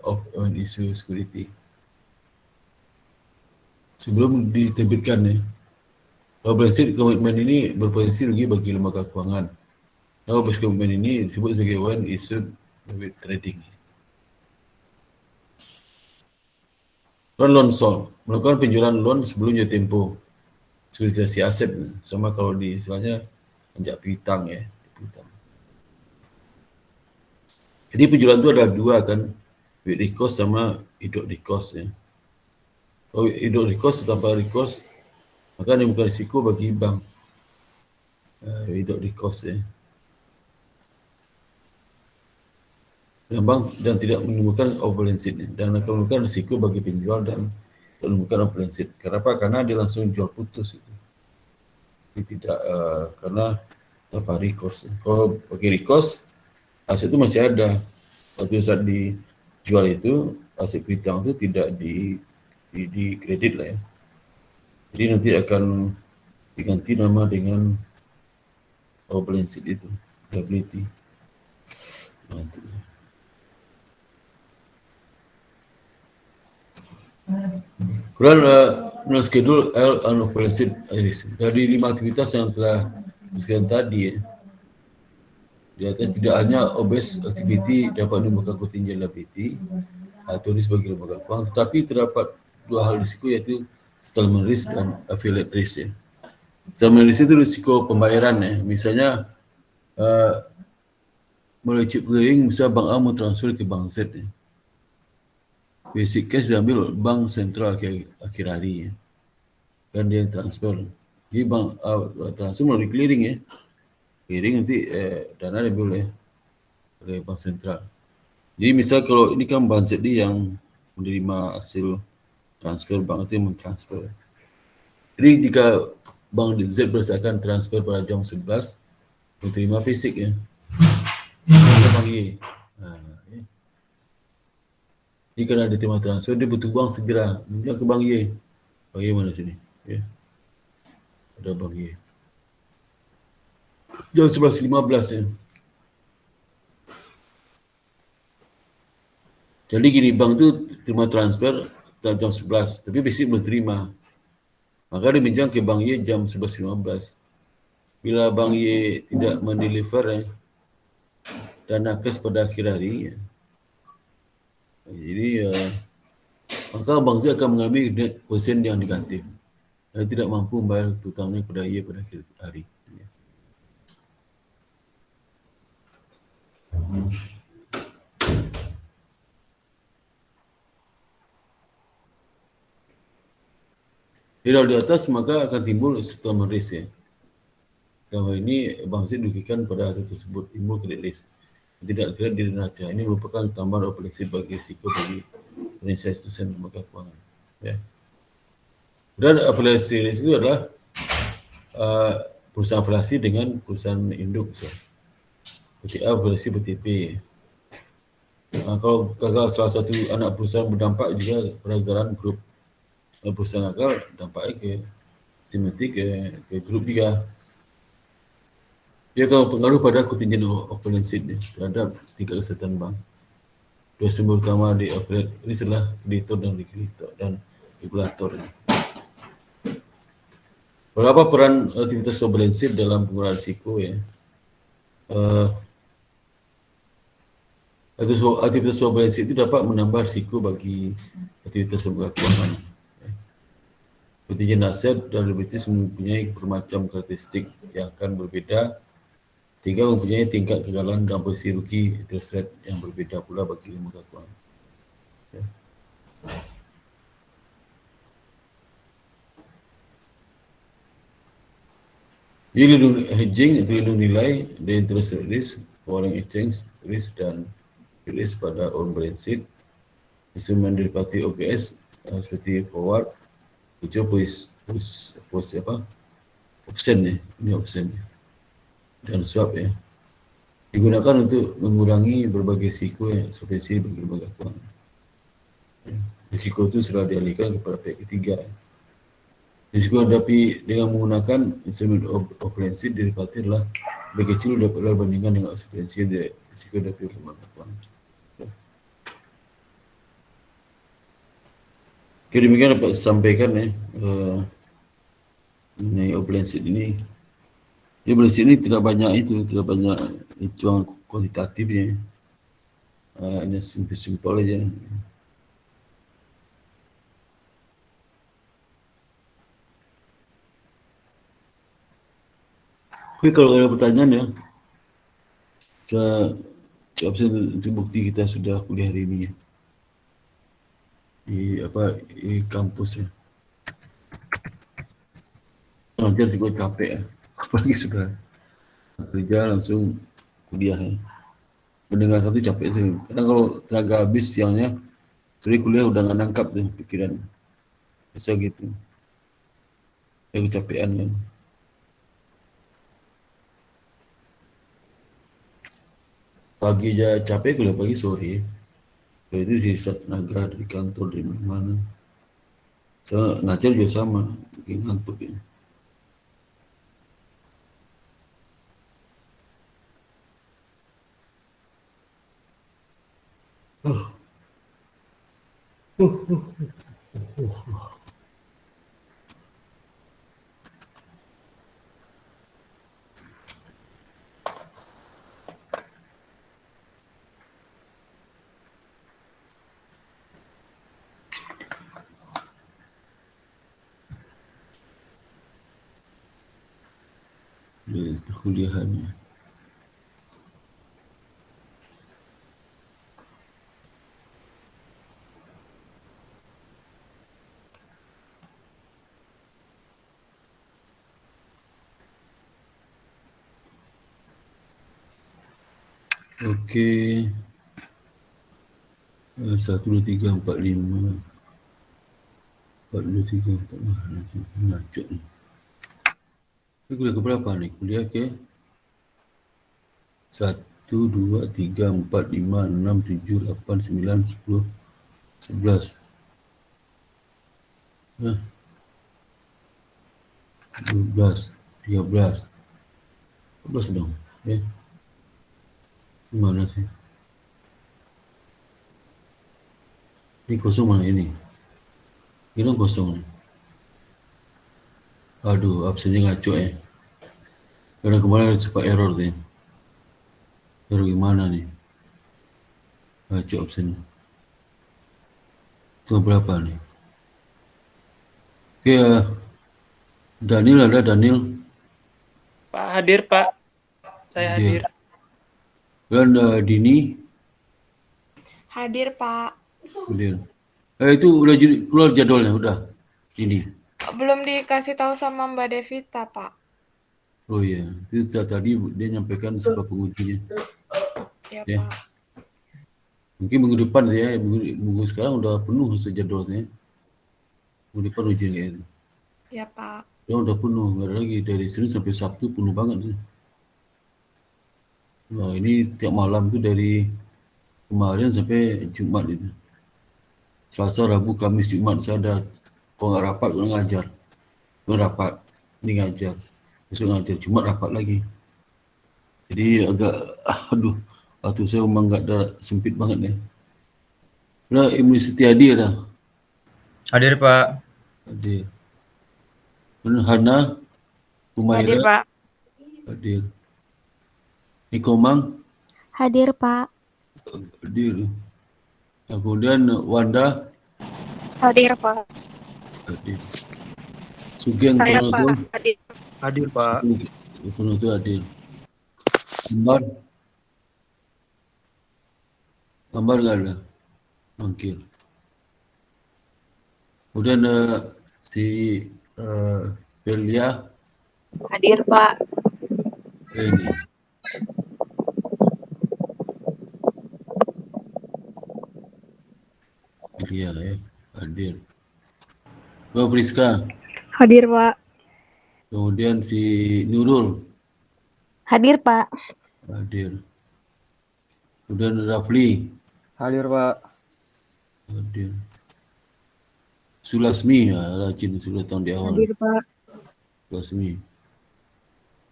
of an issue security. Sebelum diterbitkan ya, kalau prinsip komitmen ini berpotensi rugi bagi lembaga keuangan. Kalau komitmen ini disebut sebagai one issue with trading. Loan sold, melakukan penjualan loan sebelum jatuh tempo sekuritasi aset, sama kalau di istilahnya anjak piutang ya. Jadi penjualan itu ada dua kan, with recourse sama without recourse ya. Kalau without recourse tanpa recourse, maka ini bukan risiko bagi bank. Without recourse ya. Dan tidak menimbulkan overbalance dan akan menimbulkan risiko bagi penjual dan menimbulkan overbalance. Kenapa? Karena dia langsung jual putus itu. Jadi tidak karena tanpa recourse. Kalau bagi recourse, aset itu masih ada. Pada saat dijual itu aset piutang itu tidak di kredit lah ya. Jadi nanti akan diganti nama dengan overbalance itu, liability. Kemudian menurut schedule L unbalanced risk. Dari 5 aktivitas yang telah disebutkan tadi di atas, tidak hanya obvious activity dapat menimbulkan contingent liability atau risk bagi lembaga keuangan, tetapi terdapat dua hal risiko, yaitu settlement risk dan affiliate risk ya. Settlement risk itu risiko pembayaran ya. Misalnya melalui chip clearing, bisa bank A mau transfer ke bank Z ya. Basic cash diambil oleh bank sentral akhir hari ya. Kan dia transfer. Jadi bank transfer melalui clearing ya. Clearing nanti dana diambil oleh bank sentral. Jadi misal kalau ini kan bank Z yang menerima hasil transfer, bank itu yang mentransfer. Jadi jika bank Z berdasarkan transfer pada jam 11, menerima fisik ya. Bank Y. Jika ada terima transfer, dia butuh bank segera menunjuk ke bank Y. Bank Y mana sini? Ya. Ada bank Y. Jam 11.15 ya. Jadi gini, bank tu terima transfer dalam jam 11, tapi besok belum terima. Maka dia pinjam ke bank Y jam 11.15. Bila bank Y tidak mendeliver dana cash pada akhir hari, jadi maka bank Z akan mengambil net persen yang negatif dan tidak mampu membayar hutangnya kepada Y pada akhir hari. Kalau di atas, maka akan timbul settlement risk ya. Dalam hal ini, bank Z dirugikan pada hari tersebut, timbul credit risk. Tidak kira di neraca. Ini merupakan tambahan operasi bagi risiko bagi financial institution lembaga keuangan. Ya. Dan afiliasi itu adalah perusahaan afiliasi dengan perusahaan induk. Seperti A afiliasi BTP. Kalau gagal salah satu anak perusahaan berdampak juga pergerakan grup perusahaan gagal, dampaknya ke sistematik ke grup juga. Dia akan pengaruh pada kontingen occupancy terhadap tingkat kesihatan bank. Dua sumber utama di operate ini adalah kreditor dan regulator. Berapa peran aktivitas surveillance dalam pengurangan risiko ya? Aktivitas surveillance itu dapat menambah risiko bagi aktivitas lembaga keuangan. Kontingen aset dan liabilities mempunyai bermacam karakteristik yang akan berbeda, sehingga mempunyai tingkat kegagalan dan posisi rugi interest rate yang berbeda pula bagi lembaga keuangan. Ya. Jadi hedging itu lindung nilai dan interest rate risk, foreign exchange risk dan risk pada on balance sheet, instrumen derivatif OPS seperti forward, future option ini option dan swap ya, digunakan untuk mengurangi berbagai risiko yang substansi bagi lembaga keuangan. Risiko itu sudah dialihkan kepada pihak ketiga. Risiko hadapi dengan menggunakan instrumen operasi derivatif adalah lebih kecil dibandingkan dengan substansi risiko hadapi lembaga keuangan. Oke, demikian dapat saya sampaikan mengenai operasi ini. Jadi operasi ini tidak banyak hitungan kuantitatifnya. Hanya simple aja. Oke, kalau ada pertanyaan ya, saya jawab untuk bukti kita sudah kuliah hari ini ya. Di kampus ya. Ngajar juga capek ya. Apalagi sudah kerja langsung kuliah ya. Mendengar satu capek sih. Kadang kalau tenaga habis siangnya, sore kuliah udah nggak nangkap tuh pikiran. Bisa gitu. Ya kecapean kan. Pagi aja capek, kuliah pagi sore. Kalau itu sisa tenaga dari kantor dari mana. Saya ngajar juga sama, bikin ngantuk ya. Perkuliahannya. Okey. 1, 2, 3, 4, 5. 4, 2, 3, 4, 5. Ngacuk ni. Ini kuliah ke berapa ni? Kuliah ke 1, 2, 3, 4, 5, 6, 7, 8, 9, 10, 11. 12, 13. 14 dong. Ya. Mana sih? Ini kosong mana ini? Ini kosong ni. Aduh, absennya ngacuk ya. Karena kemarin ada sempat error ni. Error gimana ni? Ngacuk absen. Itu berapa ni? Okey, Daniel ada, Daniel. Pak hadir, Pak. Saya hadir. Dan Dini. Hadir, Pak. Hadir. Itu udah keluar jadwalnya, udah. Ini. Belum dikasih tahu sama Mbak Devita, Pak. Oh iya, itu tadi dia nyampaikan sebab pengujinya. Ya, Ya. Pak. Mungkin minggu depan ya, minggu sekarang udah penuh jadwalnya. Minggu depan ujian kayak itu. Ya, Pak. Yang udah penuh, nggak ada lagi. Dari Senin sampai Sabtu penuh banget sih. Nah, ini tiap malam tuh dari kemarin sampai Jumat itu. Selasa, Rabu, Kamis, Jumat saya ada. Kalau nggak rapat, gue ngajar. Gue rapat, ini ngajar. Besok ngajar, Jumat rapat lagi. Jadi agak, aduh, waktu saya memang nggak ada, sempit banget nih. Udah, Ibnu Setiadi dah. Hadir, Pak. Hadir. Hana, Hadir, Humaira, Pak. hadir. Nikomang, Hadir, Pak. hadir. Kemudian Wanda, Hadir, Pak. hadir. Sugeng Saya, Purnoto, Pak. Hadir. Hadir, Pak. Purnoto hadir. Ambar, Ambar nggak ada. Mangkir. Kemudian si Velia, Hadir, Pak. ini. Velia ya, hadir. Priska, Hadir, Pak. kemudian si Nurul, Hadir, Pak. hadir. Kemudian Rafli, Hadir, Pak. hadir. Sulasmi, ya, rajin sudah tahun di awal. Hadir, Pak. Sulasmi.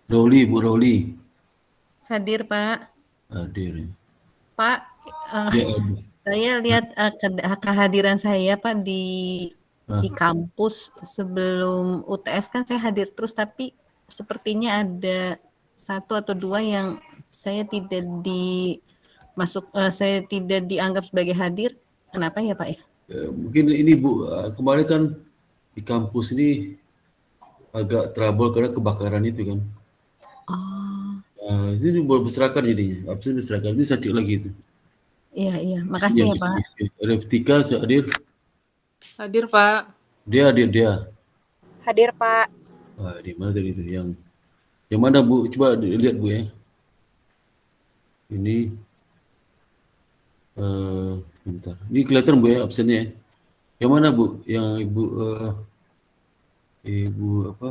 Roli, Bu Roli, Hadir, Pak. hadir. Pak, Ya, hadir. saya lihat kehadiran saya, Pak, di Ah. kampus sebelum UTS kan saya hadir terus, tapi sepertinya ada 1 atau 2 yang saya tidak saya tidak dianggap sebagai hadir. Kenapa ya, Pak ya? Mungkin ini Bu, kemarin kan di kampus ini agak trouble karena kebakaran itu kan. Oh, Ini berserakan jadinya, absen berserakan. Ini saya cek lagi itu. iya. Makasih ya, Pak. Reptika saya hadir. Hadir, Pak. Dia hadir dia. Hadir, Pak. Di mana tadi itu yang mana Bu? Coba lihat Bu ya. Ini bentar. Ini kelihatan Bu ya absennya ya. Yang mana Bu? Yang Ibu apa?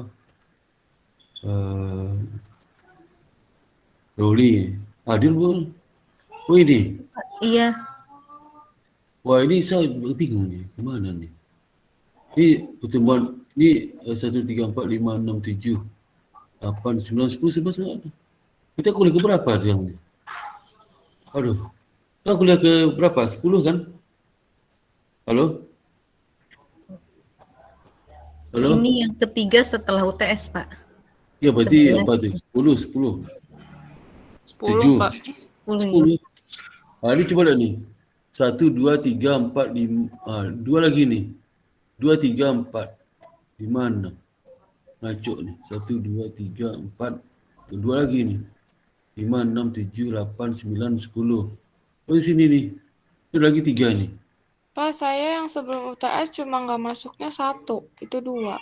Roli. Hadir Bu? Oh ini. Iya. Wah ini saya bingung nih. Kemana nih? Ini pertemuan ini 1, 3, 4, 5, 6, 7, 8, 9, 10, 11 ada. Kita kuliah ke berapa sekarang ni? Aduh. Kita kuliah ke berapa? 10 kan? Halo? Halo? Ini yang ketiga setelah UTS, Pak. Ya berarti 11. apa tu? 10. 10, 7. Pak. 10. 10. Ini coba lihat ni. 1, 2, 3, 4, 5. 2 lagi ni. 2, 3, 4. 5, 6. Ngacuk ni. 1, 2, 3, 4. 2 lagi ni. 5, 6, 7, 8, 9, 10. Oh di sini ni. Itu lagi 3 ni. Pak, saya yang sebelum UTS cuma nggak masuknya 1, itu 2.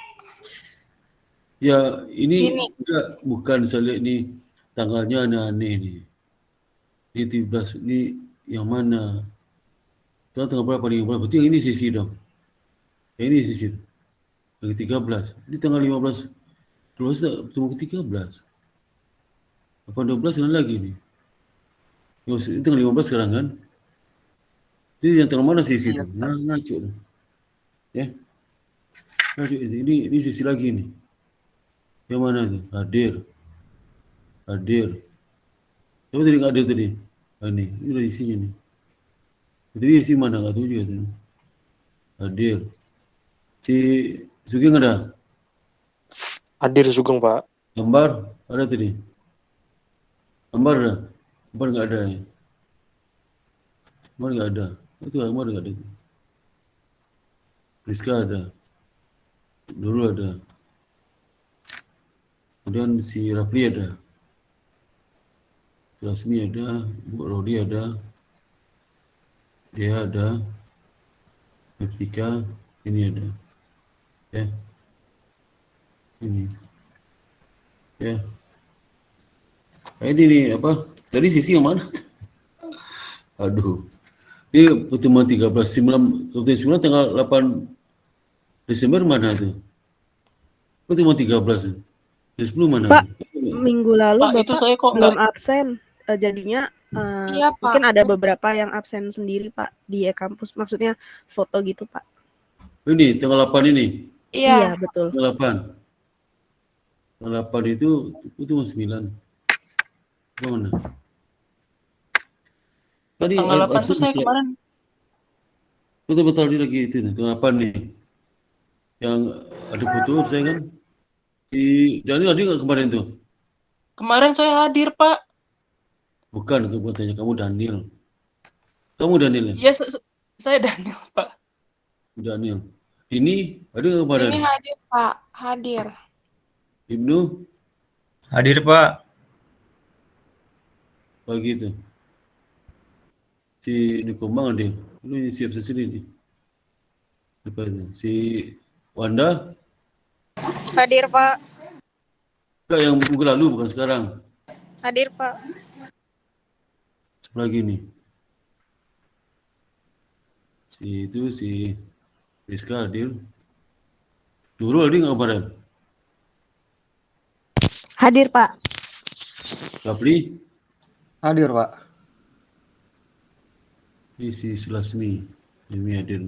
Ya ini Ini. bukan saya lihat ni tanggalnya aneh-aneh ni. Ni 17 ni yang mana? Tanggal berapa ni? Berarti yang ini sesi dah. Yang ini sesi. Yang ke-13. Ini tanggal 15. 12 tak bertemu ke-13. 8, 12 yang lagi ni. Ini tanggal 15 sekarang kan? Jadi yang tanggal mana sesi tu? Ngacuk tu. Ya. Ngacuk ini sesi lagi ni. Yang mana tu? Hadir. Siapa tadi tak hadir tadi? Ni dah isinya ni. Tadi isi mana? Tak tahu juga tu. Hadir. Si Sugeng ada? Hadir Sugeng, Pak. Ambar ada tadi? Ambar ada? Ambar enggak ada ya? Ambar enggak ada. Itu Ambar enggak ada. Priska ada. Dulu ada. Kemudian si Rafli ada. Rasmi ada. Bu Rodi ada. Dia ada. Etika. Ini ada. Ya. Ini. Ya. Ini ni apa? Tadi sisi yang mana? Aduh. Ini pertemuan 13, 9 tanggal 8 Desember mana tu? Kok cuma 13 ya? Yang 10 mana? Pak, minggu lalu Pak, itu Bapak saya kok belum nggak absen. Jadinya Iya, Pak. mungkin ada beberapa yang absen sendiri, Pak, di e-kampus. Maksudnya foto gitu, Pak. Ini tanggal 8 ini. Iya, Iya. betul. Tanggal 8. Tanggal 8 itu cuma 9. Mana? Tadi tanggal 8 tuh absen saya masih kemarin betul-betul dia lagi itu nih, tanggal 8 nih. Yang ada foto saya kan. Si Daniel ada nggak kemarin tuh? kemarin saya hadir, Pak. Bukan, aku tanya kamu Daniel. Kamu Daniel ya? Iya, saya Daniel, Pak. Daniel. Ini ada nggak kemarin? Ini hadir, Pak. Hadir. Ibnu Hadir, Pak. pagi itu. Si Nikombang ada. Lu siap sendiri nih. Apa itu? Si Wanda, Hadir, Pak. enggak yang minggu lalu bukan sekarang. Hadir, Pak. Sebelah gini. Si Rizka hadir. Nurul ada nggak kemarin? Hadir, Pak. Rapli, Hadir, Pak. ini si Sulasmi. Ini hadir.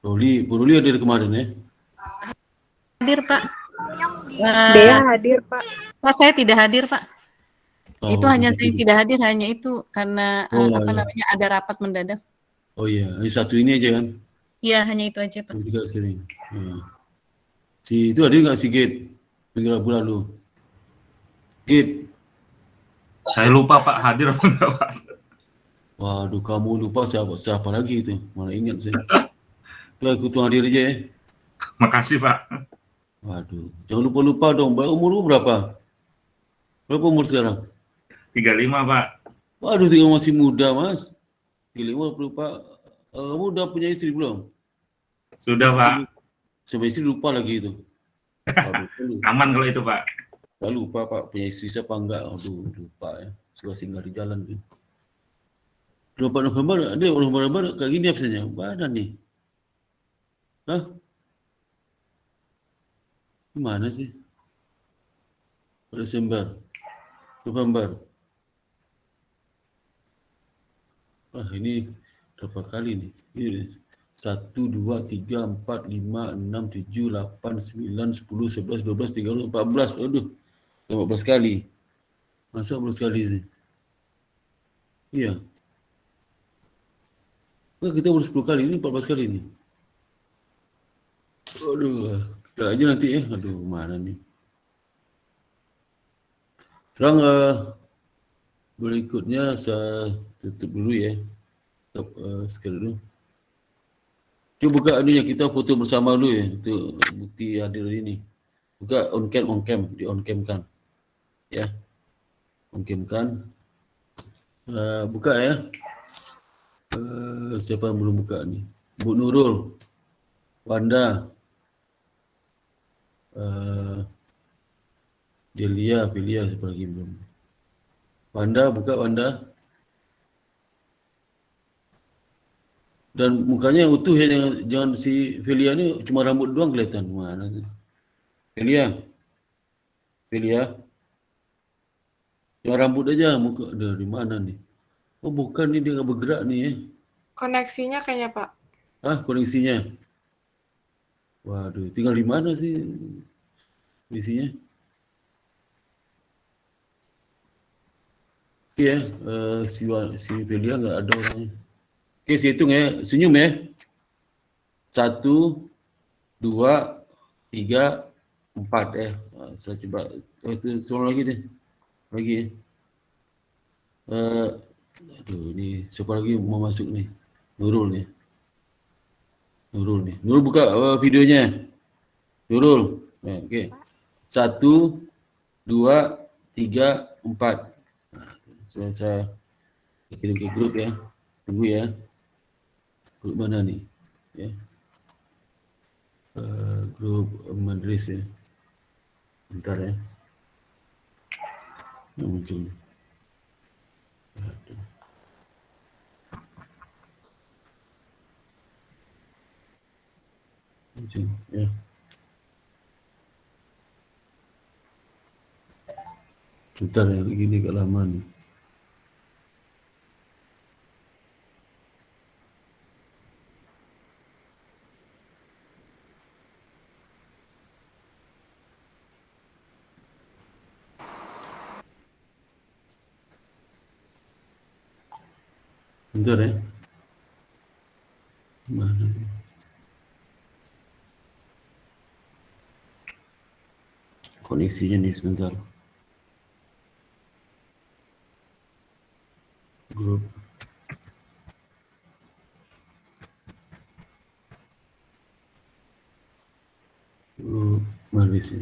Ruli hadir kemarin ya? Hadir, Pak. Dea hadir, Pak. Pak, saya tidak hadir, Pak. Oh, Itu hanya saya hadir. tidak hadir, hanya itu karena Oh, apa iya. namanya ada rapat mendadak. Oh iya, ini satu ini aja kan? Iya, hanya itu aja, Pak. Juga sering. Ya. Si itu hadir nggak si Gate? Minggu lalu. Gate. Saya lupa Pak hadir apa enggak Pak? Waduh, kamu lupa siapa lagi itu? Mana ingat saya. Udah aku tuh hadir aja ya. Makasih Pak. Waduh, jangan lupa dong. Umur berapa? Berapa umur sekarang? 35 Pak. Waduh, tinggal masih muda mas. 35 lupa. Kamu udah punya istri belum? Sudah Pak. Sampai istri lupa lagi itu. Waduh, Aman kalau itu Pak. Gak lupa Pak, punya istri siapa enggak? Aduh, lupa ya. Suka singgah di jalan tuh. 24 November, dia November kayak gini absennya. Mana nih? Hah? Gimana sih? Desember, November. Wah ini berapa kali nih? Ini 1, 2, 3, 4, 5, 6, 7, 8, 9, 10, 11, 12, 13, 14. Aduh, 14 kali. Masa 14 kali sih? Iya. Nah, kita baru 10 kali, ini 14 kali nih. Aduh, kita aja nanti ya. Aduh, mana nih? Sekarang berikutnya saya tutup dulu ya. Stop sekali dulu. Coba buka anunya, kita foto bersama dulu ya. Untuk bukti hadir ini. Buka on cam, di on cam kan. Ya. On cam kan. Buka ya. Siapa yang belum buka nih? Bu Nurul, Wanda, Delia, siapa lagi belum? Wanda, buka Wanda. Dan mukanya yang utuh ya, jangan si Velia ini cuma rambut doang kelihatan. Mana sih? Velia. Cuma rambut aja, muka dari mana nih? Oh bukan nih, dia nggak bergerak nih ya. Koneksinya kayaknya, Pak. Koneksinya. Waduh, tinggal di mana sih koneksinya? Oke ya, si Velia nggak ada orangnya. Oke, saya hitung ya, senyum ya. 1, 2, 3, 4 ya. Saya coba, itu soal lagi deh. Lagi ya. Aduh, ini siapa lagi mau masuk nih? Nurul nih. Nurul buka videonya. Nurul. Oke. 1, 2, 3, 4. Nah, saya kirim ke grup ya. Tunggu ya. Grup mana nih? Ya. Grup Madris ya. Bentar ya. Muncul. Muncul ya. Bentar ya, gini agak lama nih. Bentar ya. Mana nih? Koneksinya nih sebentar. Grup. Mana sih?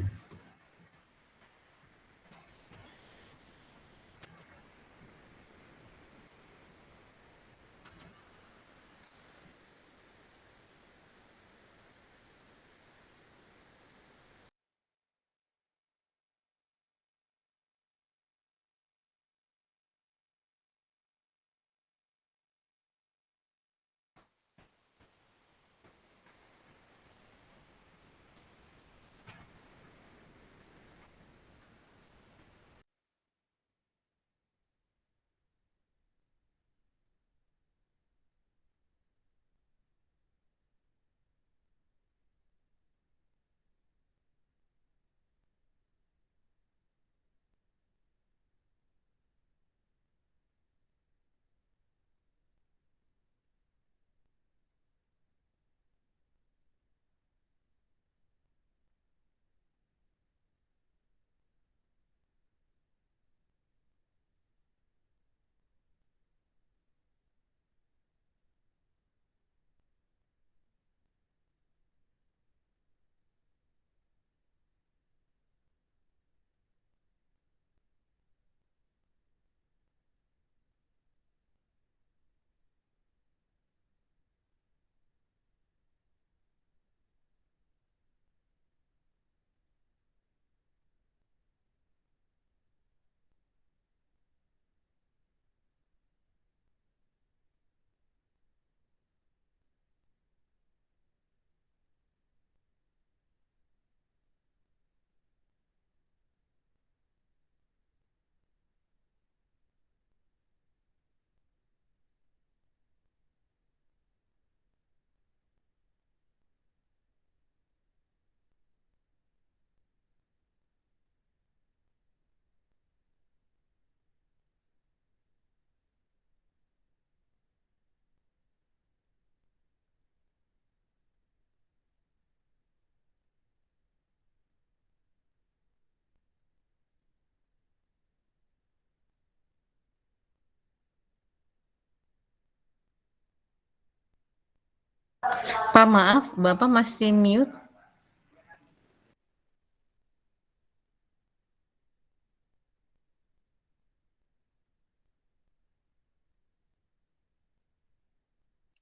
Pak, maaf, Bapak masih mute.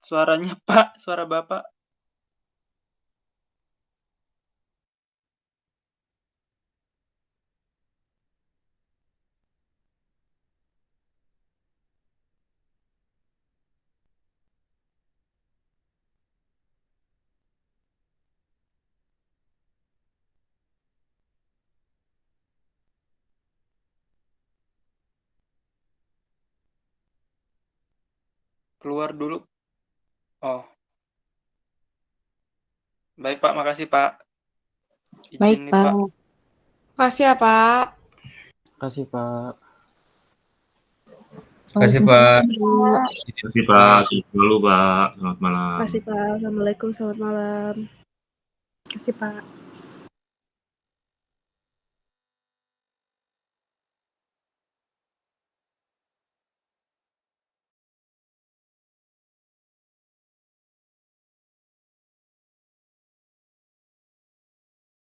Suaranya Pak, suara Bapak. Keluar dulu. Oh. Baik Pak, makasih Pak. Baik, Izin nih Pak. Pak. Makasih ya, Pak. Kasih Pak. Kasih Pak. Terima kasih Pak. Selamat dulu Pak. Selamat malam. Makasih Pak. Assalamualaikum, selamat malam. Makasih Pak.